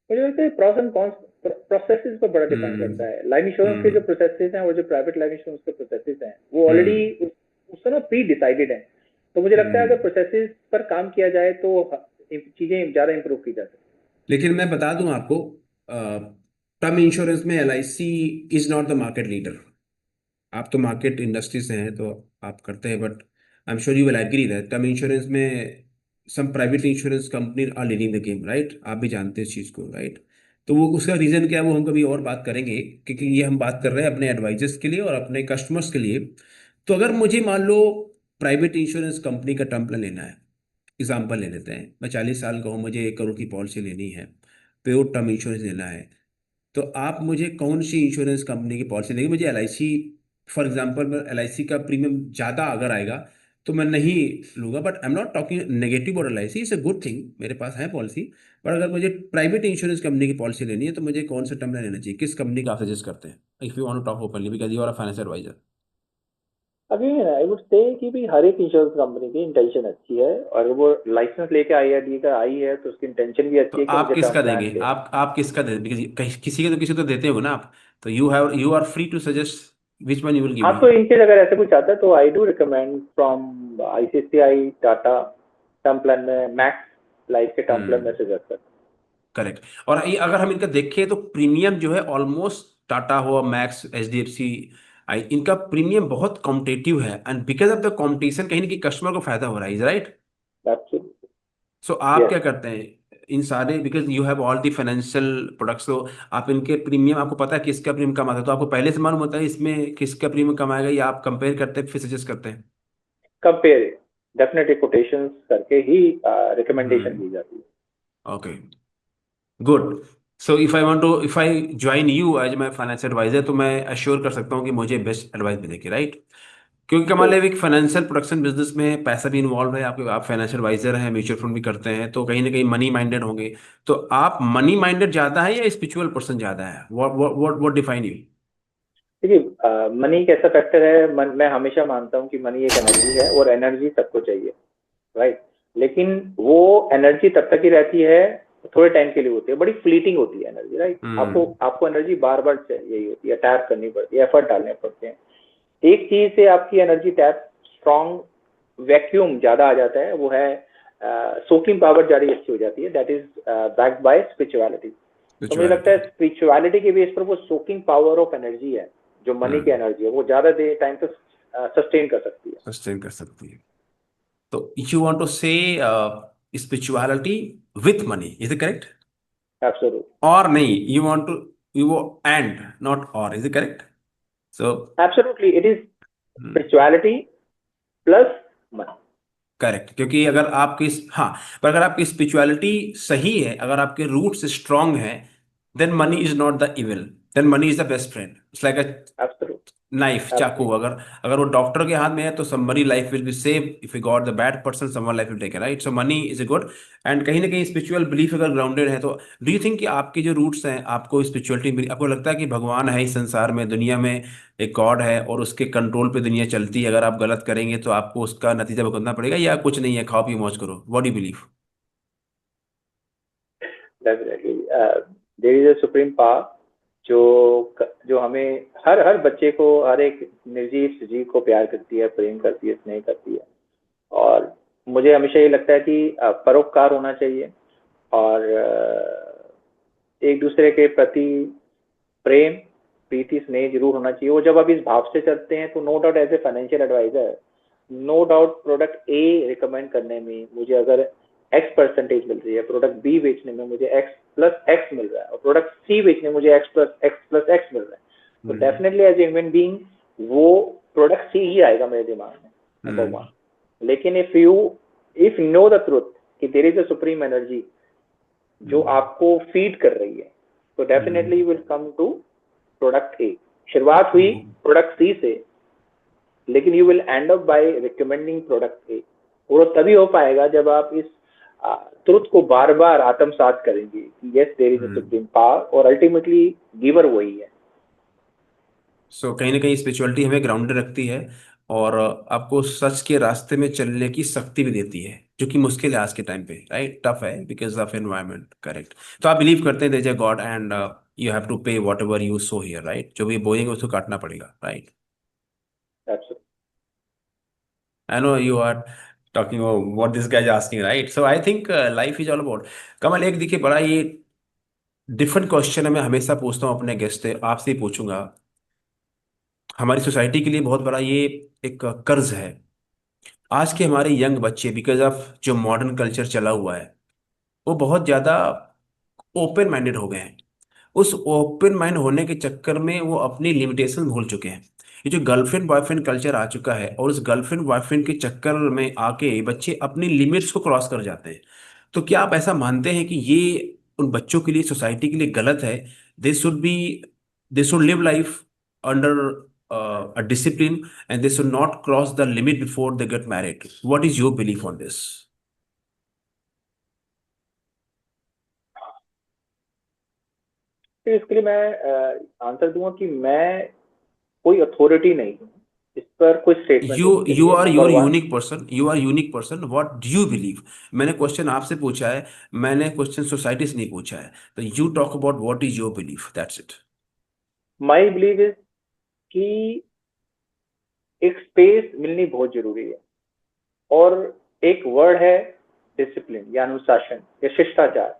मुझे लगता है प्रॉस एंड कॉन्स प्रोसेसेस पर बड़ा डिपेंड करता है। लाइफ इंश्योरेंस के जो प्रोसेसेस हैं और जो प्राइवेट लाइफ इंश्योरेंस के प्रोसेसेस हैं वो ऑलरेडी उससे ना प्री डिसाइडेड है। तो मुझे लगता है अगर प्रोसेसेस पर काम किया जाए तो चीजें ज्यादा इंप्रूव की जा सकती। लेकिन मैं बता दूं आपको, टर्म इंश्योरेंस में LIC is not the market leader. आप तो मार्केट इंडस्ट्री से हैं तो आप करते हैं, but I am sure you will agree that term insurance में some private insurance company are leading the game, right? आप भी जानते हैं इस चीज़ को, राइट? तो वो उसका रीज़न क्या है वो हम कभी और बात करेंगे, क्योंकि ये हम बात कर रहे हैं अपने एडवाइजर्स के लिए और अपने कस्टमर्स के लिए। तो अगर मुझे मान लो प्राइवेट इंश्योरेंस कंपनी का टर्म प्लान लेना है, एग्जाम्पल ले लेते हैं, मैं 40 साल का हूँ, मुझे 1 करोड़ की पॉलिसी लेनी है, प्योर टर्म इंश्योरेंस लेना है, तो आप मुझे कौन सी इंश्योरेंस कंपनी की पॉलिसी देंगे? मुझे LIC, फॉर एग्जांपल LIC का प्रीमियम ज़्यादा अगर आएगा तो मैं नहीं लूँगा, but I am not talking negative और LIC, it's a good thing, मेरे पास है पॉलिसी। बट अगर मुझे प्राइवेट इंश्योरेंस कंपनी की पॉलिसी लेनी है तो मुझे कौन सा टर्म लेना चाहिए? किस कंपनी का आप सजेस्ट करते हैं? If you want to talk openly, because you are a financial adviser. Again I would say कि भी हर एक इंश्योरेंस कंपनी की इंटेंशन अच्छी है, और वो लाइसेंस लेके आईआरडी का आई है तो उसकी इंटेंशन भी तो अच्छी है कि आप मुझे टर्म किसका प्लान देंगे, देना है। आप किसका देते, किसी के तो किसी को तो देते हो ना आप, तो you are free to suggest which one you will give हाँ, मी। तो इनकेस अगर ऐसा कुछ आता है तो I do recommend from ICICI Tata term plan में मैक्स लाइफ के टर्म प्लान में हम्म, सजेस्ट करता करेक्ट। और ये अगर हम इनका देखें तो प्रीमियम जो है ऑलमोस्ट, टाटा हो, मैक्स, एचडीएफसी, आई, इनका प्रीमियम बहुत कॉम्पिटेटिव है, and because of the competition कहीं ना कहीं कस्टमर को फायदा हो रहा है, इज राइट। हूँ। एब्सोल्युटली। सो आप यस। क्या करते हैं इन सारे, because you have all the financial products, तो आप इनके प्रीमियम, आपको पता है किसका प्रीमियम कम आता है, तो आपको पहले से मालूम होता है इसमें किसका प्रीमियम कम आएगा, या आप कंपेयर करते हैं फिर सजेस्ट करते हैं। कंपेयर डेफिनेटली कोटेशंस करके ही रिकमेंडेशन हम्म, दी जाती है। Okay, good. So if I want to, if I join you as my financial advisor, तो मैं अश्योर कर सकता हूँ कि मुझे बेस्ट एडवाइस मिलेगी, राइट। क्योंकि कमाल है, बिल्कुल। एक फाइनेंशियल प्रोडक्शन बिजनेस में पैसा भी इन्वॉल्व है, आपके, आप फाइनेंशियल एडवाइजर हैं, म्यूचुअल फंड भी करते हैं, तो कहीं ना कहीं मनी माइंडेड होंगे। तो आप मनी माइंडेड ज्यादा है या स्पिरिचुअल पर्सन ज्यादा है, व्हाट डिफाइन यू। देखिए, मनी एक ऐसा फैक्टर है, मैं हमेशा मानता हूँ कि मनी एक एनर्जी है और एनर्जी सबको चाहिए, राइट। लेकिन वो एनर्जी तब तक ही रहती है, थोड़े टाइम के लिए होती है, बड़ी फ्लीटिंग होती है एनर्जी, राइट। आपको हम्म, आपको एनर्जी बार बार चाहिए ही होती है, टैप करनी पड़ती है, एफर्ट डालने पड़ते हैं। एक चीज से आपकी एनर्जी टैप स्ट्रॉन्ग वैक्यूम ज्यादा आ जाता है, वो है सोकिंग पावर ज्यादा अच्छी हो जाती है, that is backed by spirituality. तो मुझे लगता स्पिरिचुअलिटी। है स्पिरिचुअलिटी के बेस पर वो सोकिंग पावर ऑफ एनर्जी है, जो मनी की हम्म, एनर्जी है, वो ज्यादा देर टाइम तक सस्टेन कर सकती है। सस्टेन कर सकती है। तो यू वांट टू से spirituality with money, is it correct. Absolutely. और नहीं, यू वांट टू, यू वो एंड नॉट और, is it correct. So absolutely it is spirituality plus money. Correct, क्योंकि अगर आपकी, हाँ, पर अगर आपकी स्पिरिचुअलिटी सही है, अगर आपके रूट्स स्ट्रांग है, then money is not the evil, then money is the best friend. It's like a absolutely. Knife, चाकू, एब्सोल्युटली। अगर अगर वो डॉक्टर के हाथ में है तो somebody life will be save, if you got the bad person someone life will take, right. So money is a good, and कहीं ना कहीं स्पिरिचुअल बिलीफ अगर ग्राउंडेड है, तो डू यू थिंक कि आपके जो रूट्स हैं, आपको स्पिरिचुअलिटी, आपको लगता है कि भगवान है इस संसार में, दुनिया में एक गॉड है और उसके कंट्रोल पे दुनिया चलती है, अगर आप गलत करेंगे तो आपको उसका नतीजा भुगतना पड़ेगा, या कुछ नहीं है, खाओ पियो मौज करो, what do you believe. Definitely there is a supreme power जो जो हमें हर हर बच्चे को, हर एक निर्जीव जीव को प्यार करती है, प्रेम करती है, स्नेह करती है। और मुझे हमेशा ये लगता है कि परोपकार होना चाहिए, और एक दूसरे के प्रति प्रेम, प्रीति, स्नेह जरूर होना चाहिए। वो जब आप इस भाव से चलते हैं तो no doubt as a financial advisor, no doubt product a recommend करने में मुझे अगर एक्स परसेंटेज मिल रही है, प्रोडक्ट बी बेचने में मुझे एक्स प्लस एक्स मिल रहा है, और प्रोडक्ट सी बेचने में मुझे एक्स प्लस एक्स मिल रहा है, तो hmm, definitely as a human being वो प्रोडक्ट सी ही आएगा मेरे दिमाग में, नंबर वन। हम्म, लेकिन इफ नो द ट्रुथ कि there is a supreme energy जो हम्म, आपको फीड कर रही है, तो hmm, definitely will come to product A. शुरुआत हुई हम्म, प्रोडक्ट सी से, लेकिन you will end up by recommending product A. वो तभी हो पाएगा जब आप इस ट्रुथ को बार बार आत्मसात करेंगे कि yes there is a hmm. Supreme power, और अल्टीमेटली गिवर वही है। सो कहीं ना कहीं स्पिरिचुअलिटी हमें ग्राउंडेड रखती है, और आपको सच के रास्ते में चलने की शक्ति भी देती है, जो कि मुश्किल है आज के टाइम पे, राइट, टफ है बिकॉज ऑफ एनवायरनमेंट, करेक्ट। तो आप बिलीव करते हैं there is a God, and you have to pay whatever you sow here, right, जो भी बोएंगे उसको काटना पड़ेगा, right. Absolutely. I know you are talking what this guys asking, right. So I think life is all about, Kamal, एक देखिए बड़ा ये डिफरेंट क्वेश्चन है, मैं हमेशा पूछता हूँ अपने गेस्ट से, आपसे ही पूछूंगा। हमारी सोसाइटी के लिए बहुत बड़ा ये एक कर्ज है, आज के हमारे यंग बच्चे, बिकॉज ऑफ जो मॉडर्न कल्चर चला हुआ है, वो बहुत ज़्यादा ओपन माइंडेड हो गए हैं। उस ओपन माइंड होने के चक्कर में वो अपनी लिमिटेशन भूल चुके हैं। ये जो गर्लफ्रेंड बॉयफ्रेंड कल्चर आ चुका है, और उस गर्लफ्रेंड बॉयफ्रेंड के चक्कर में आके बच्चे अपनी लिमिट्स को क्रॉस कर जाते हैं। तो क्या आप ऐसा मानते हैं कि ये उन बच्चों के लिए, सोसाइटी के लिए गलत है। They should be, they should live life under a discipline, and they should not cross the limit before they get married. What is your belief on this? तो इसके लिए मैं आंसर दूंगा कि मैं कोई अथॉरिटी नहीं हूँ इस पर कुछ statement you are your unique person, you are unique person, what do you believe? मैंने क्वेश्चन आपसे पूछा है, मैंने क्वेश्चन सोसाइटी से नहीं पूछा है, तो you talk about what is your belief, that's it. My believe is कि एक स्पेस मिलनी बहुत जरूरी है, और एक वर्ड है डिसिप्लिन या अनुशासन या शिष्टाचार।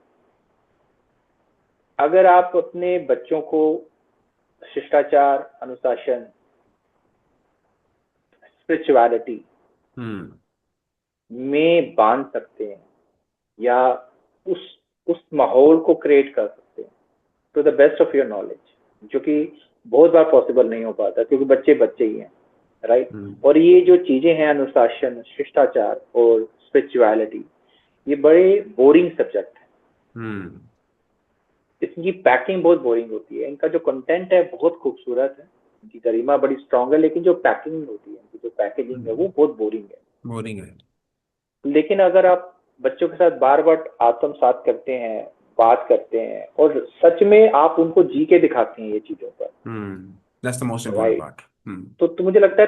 अगर आप अपने बच्चों को शिष्टाचार, अनुशासन, स्पिरिचुअलिटी में बांध सकते हैं या उस माहौल को क्रिएट कर सकते हैं to the best of your knowledge, जो कि बहुत बार पॉसिबल नहीं हो पाता क्योंकि बच्चे बच्चे ही हैं, राइट। और ये जो चीजें हैं अनुशासन, शिष्टाचार और स्पिरिचुअलिटी, ये बड़े बोरिंग सब्जेक्ट हैं। इसकी पैकिंग बहुत बोरिंग होती है। इनका जो कंटेंट है बहुत खूबसूरत है, इनकी गरिमा बड़ी स्ट्रांग है, लेकिन जो पैकिंग होती है, इनकी जो पैकेजिंग है वो बहुत बोरिंग है। लेकिन अगर आप बच्चों के साथ बार बार आत्मसात करते हैं, बात करते हैं और सच में आप उनको जी के दिखाते हैं ये चीजों पर, That's the most important part. तो मुझे लगता है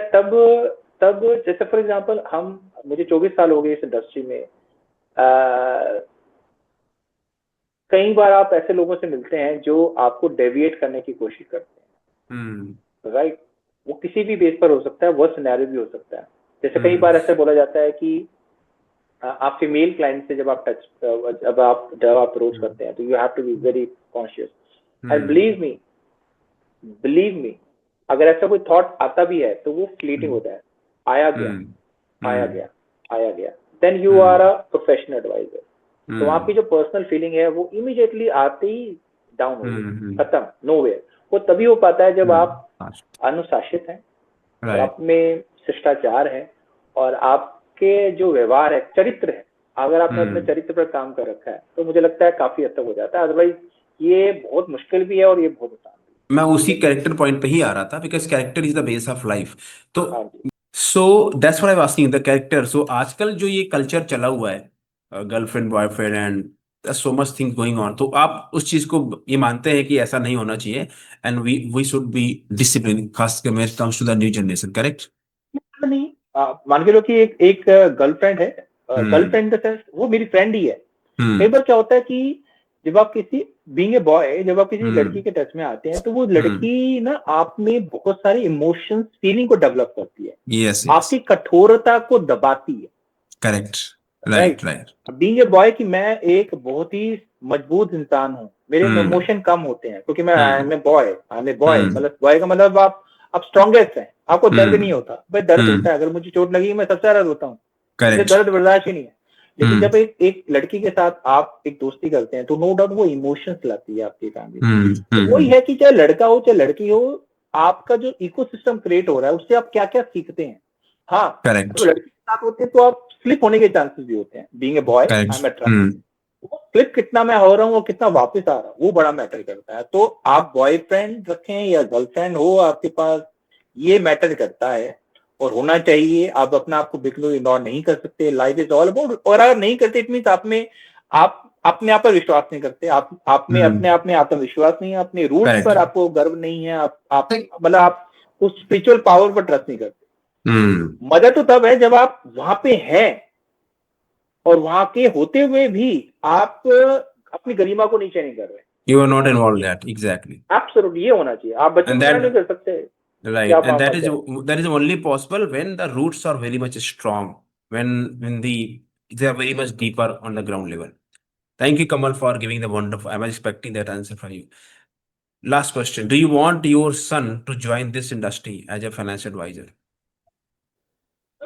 तब जैसे फॉर एग्जांपल मुझे 24 साल हो गए इस इंडस्ट्री में, कई बार आप ऐसे लोगों से मिलते हैं जो आपको डेविएट करने की कोशिश करते हैं, राइट। वो किसी भी बेस पर हो सकता है, वो सिनेरियो भी हो सकता है। जैसे कई बार ऐसे बोला जाता है कि आप फीमेल क्लाइंट से जब आप अप्रोच करते हैं तो you have to be very conscious. And believe me, अगर ऐसा कोई थॉट आता भी है तो वो फ्लीटिंग होता है, आया गया। Then you are a professional advisor, तो आपकी जो पर्सनल फीलिंग है वो इमीडिएटली आते ही डाउन हो गई, खत्म, नोवेयर। वो तभी हो पाता है जब आप अनुशासित हैं, आप में शिष्टाचार है और आपके जो व्यवहार है, चरित्र है, अगर आपने अपने चरित्र पर काम कर रखा है तो मुझे लगता है काफी हद तक हो जाता है। अदरवाइज ये बहुत मुश्किल भी है और ये बहुत आसान भी। मैं उसी कैरेक्टर पॉइंट पे ही आ रहा था, because character is the base of life. तो so that's what I was asking the character. So आजकल जो ये कल्चर चला हुआ है, girlfriend boyfriend and so much thing going on, तो आप उस चीज को ये मानते हैं कि ऐसा नहीं होना चाहिए and we should be discipline, खासकर when it comes to the new generation, correct? नहीं, मान के लो कि एक गर्लफ्रेंड है, गर्लफ्रेंड द सेंस वो मेरी फ्रेंड ही है। कई बार क्या होता है कि जब आप किसी बीइंग ए बॉय, जब आप किसी लड़की के टच में आते हैं तो वो लड़की ना आप में बहुत सारे इमोशंस, फीलिंग को डेवलप करती है, yes. आपकी कठोरता को दबाती है। Correct, right. Being a boy कि मैं एक बहुत ही मजबूत इंसान हूँ, मेरे इमोशन कम होते हैं क्योंकि मैं बॉय, मतलब बॉय का मतलब आप स्ट्रॉन्गेस्ट हैं, आपको दर्द नहीं होता। भाई दर्द होता है, अगर मुझे चोट लगी मैं सबसे ज्यादा रोता हूँ, मुझे दर्द बर्दाश्त ही नहीं है। लेकिन जब एक लड़की के साथ आप एक दोस्ती करते हैं तो नो डाउट वो इमोशंस लाती है आपकी फैमिली। तो वही है कि चाहे लड़का हो चाहे लड़की हो, आपका जो इकोसिस्टम क्रिएट हो रहा है उससे आप क्या क्या सीखते हैं। हाँ, तो लड़की के साथ होते हैं तो आप स्लिप होने के चांसेस भी होते हैं। Being a boy, I am attracted, वो स्लिप कितना मैं हो रहा हूँ और कितना वापस आ रहा हूँ वो बड़ा मैटर करता है। तो आप बॉयफ्रेंड रखें या गर्लफ्रेंड हो आपके पास, ये मैटर करता है और होना चाहिए। आप अपना आपको बिल्कुल इग्नोर नहीं कर सकते। लाइफ इज ऑल अबाउट, और अगर नहीं करते इट मींस आप अपने आप पर विश्वास नहीं करते, आप में अपने आप में आत्मविश्वास नहीं है, अपने रूट्स पर आपको गर्व नहीं है, आप मतलब आप उस स्पिरिचुअल पावर पर ट्रस्ट नहीं करते। मजा तो तब है जब आप वहां पे हैं और वहां के होते हुए भी आप अपनी गरिमा को नीचे नहीं कर रहे। You are not involved that, exactly. Absolutely, ये होना चाहिए। आप बच्चों को नहीं कर सकते। Right, and that is only possible when the roots are very much strong, when they are very much deeper on the ground level. Thank you, Kamal, for giving the wonderful. I was expecting that answer from you. Last question: do you want your son to join this industry as a financial advisor?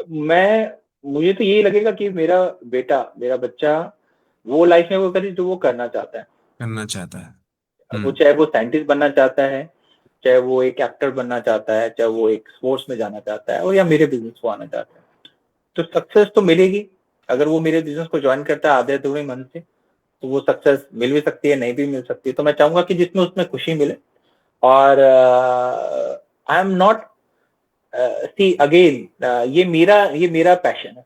मुझे तो यही लगेगा कि मेरा बच्चा वो life में वो करे जो वो करना चाहता है। वो चाहे वो साइंटिस्ट बनना चाहता है, चाहे वो एक एक्टर बनना चाहता है, चाहे वो एक स्पोर्ट्स में जाना चाहता है, और या मेरे बिजनेस को आना चाहता है, तो सक्सेस तो मिलेगी। अगर वो मेरे बिजनेस को ज्वाइन करता है आधे अधूरे मन से तो वो सक्सेस मिल भी सकती है, नहीं भी मिल सकती है। तो मैं चाहूंगा कि जिसमें उसमें खुशी मिले। और I am not see again, ये मेरा पैशन है,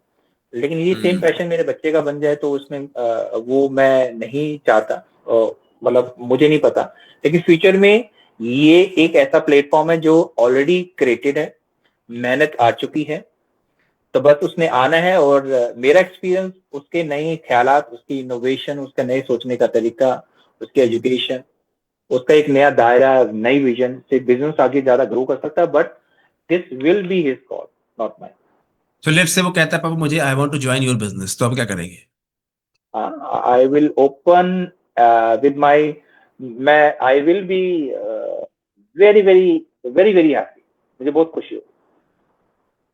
लेकिन ये सेम पैशन मेरे बच्चे का बन जाए तो उसमें वो मैं नहीं चाहता, मतलब मुझे नहीं पता। लेकिन फ्यूचर में ये एक ऐसा प्लेटफॉर्म है जो ऑलरेडी क्रिएटेड है, मेहनत आ चुकी है, तो बस उसने आना है। और मेरा एक्सपीरियंस, उसके नए ख्यालात, उसकी इनोवेशन, उसका नए सोचने का तरीका, उसकी एजुकेशन, उसका एक नया दायरा, नई विजन से बिजनेस आगे ज्यादा ग्रो कर सकता है। But this will be his call, not mine. तो लेट्स से वो कहता है पापा मुझे I want to join your business, तो आप क्या करेंगे? I will open with my, मैं I will be very very very very happy, मुझे बहुत खुशी हो।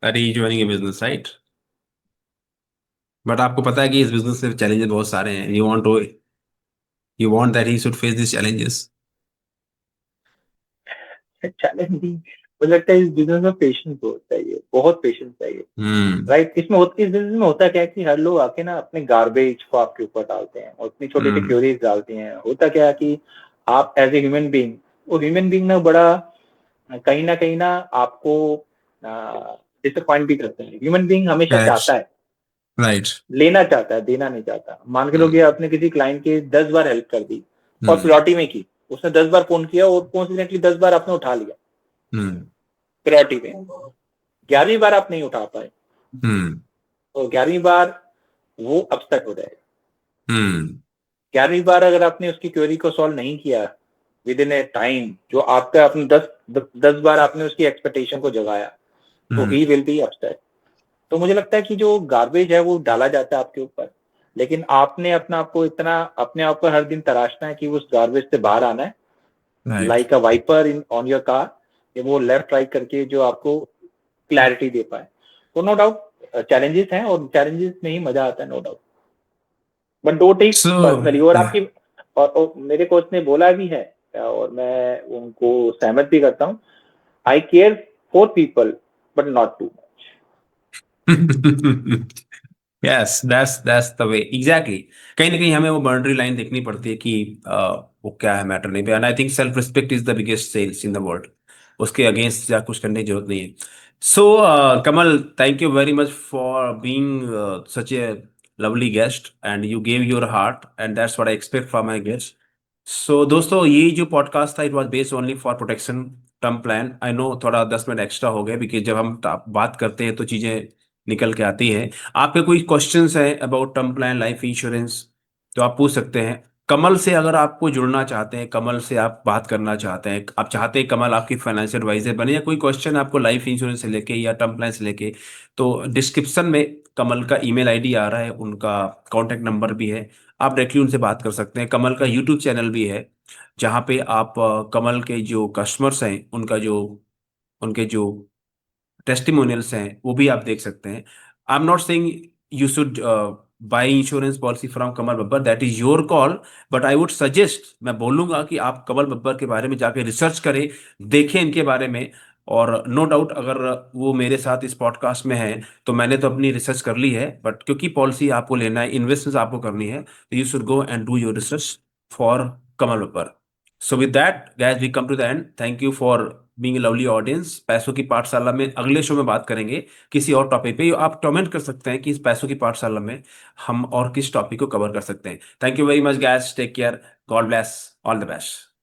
अरे joining a business, right? But आपको पता है कि इस बिजनेस में चैलेंजेस बहुत सारे हैं। You want that he should face this challenges. Challenging, मुझे लगता है इस बिजनेस में पेशेंस बहुत चाहिए, बहुत पेशेंस चाहिए। हम्म। राइट, इस बिजनेस में होता क्या है कि हर लोग आके ना अपने गार्बेज को आपके ऊपर डालते हैं और अपनी छोटी छोटी हम्म। क्यूरीज डालते हैं। होता क्या है कि आप एज ए ह्यूमन बीइंग, वो ह्यूमन बीइंग ना बड़ा कहीं ना आपको डिसअपॉइंट भी करते हैं। ह्यूमन बीइंग हमेशा चाहता करेक्ट। है, राइट। लेना चाहता है, देना नहीं चाहता। मान के लोग, हम्म। ये आपने किसी क्लाइंट की 10 बार हेल्प कर दी और हम्म। प्रायोरिटी में की, उसने 10 बार फोन किया और कोइंसिडेंटली 10 बार आपने उठा लिया हम्म। प्रायोरिटी में, 11वीं बार आप नहीं उठा पाए, हम्म। तो 11वीं बार वो अपसेट हो जाएगा। हम्म। 11वीं बार अगर आपने उसकी क्वेरी को सॉल्व नहीं किया विद इन ए टाइम, जो आपका, आपने 10 बार आपने उसकी एक्सपेक्टेशन को जगाया, तो hmm. He will be upset. तो मुझे लगता है कि जो गार्बेज है वो डाला जाता है आपके ऊपर, लेकिन आपने अपना आपको इतना अपने आप पर हर दिन तराशना है कि उस गार्बेज से बाहर आना है, right. Like a wiper in on your car, कि वो लेफ्ट राइट करके जो आपको क्लैरिटी दे पाए। तो नो डाउट चैलेंजेस हैं, और चैलेंजेस में ही मजा आता है, no doubt. But don't take so personally. और आपकी, और मेरे कोच ने बोला भी है, और मैं उनको सहमत भी करता हूँ, I care for people but not too much. Yes, that's the way exactly. कहीं ना कहीं हमें वो बाउंड्री लाइन देखनी पड़ती है कि वो क्या है, मैटर नहीं पे। And I think self respect is the biggest sales in the world. उसके अगेंस्ट या कुछ करने की जरूरत नहीं है। So Kamal, thank you very much for being such a lovely guest and you gave your heart and that's what I expect from my guest. So दोस्तों, ये जो पॉडकास्ट था it was based only for protection term plan. I know थोड़ा 10 minute extra हो गए because जब हम बात करते हैं तो चीज़ें निकल के आती हैं। आपके कोई क्वेश्चंस हैं about term plan, life insurance, तो आप पूछ सकते हैं कमल से। अगर आपको जुड़ना चाहते हैं, कमल से आप बात करना चाहते हैं, आप चाहते हैं कमल आपकी फाइनेंशियल एडवाइजर बने, या कोई क्वेश्चन आपको लाइफ इंश्योरेंस से लेके या टर्म प्लान से लेके, तो डिस्क्रिप्शन में कमल का ईमेल आईडी आ रहा है, उनका कॉन्टैक्ट नंबर भी है। आप डायरेक्टली उनसे बात कर सकते हैं। कमल का यूट्यूब चैनल भी है जहाँ पे आप कमल के जो कस्टमर्स हैं उनके जो टेस्टिमोनियल्स हैं वो भी आप देख सकते हैं। आई am not saying you should by insurance policy from Kamal Babbar, that is your call. But I would suggest, मैं बोलूंगा कि आप कमल बब्बर के बारे में जाके रिसर्च करें, देखें इनके बारे में। और नो डाउट अगर वो मेरे साथ इस पॉडकास्ट में है तो मैंने तो अपनी रिसर्च कर ली है, बट क्योंकि पॉलिसी आपको लेना है, इन्वेस्टमेंट आपको करनी है, तो you should go and do your research for Kamal Babbar. So with that guys we come to the end. Thank you for being lovely audience. पैसों की पाठशाला में अगले शो में बात करेंगे किसी और टॉपिक पे। आप कमेंट कर सकते हैं कि इस पैसों की पाठशाला में हम और किस टॉपिक को कवर कर सकते हैं। Thank you very much guys, take care, God bless, all the best.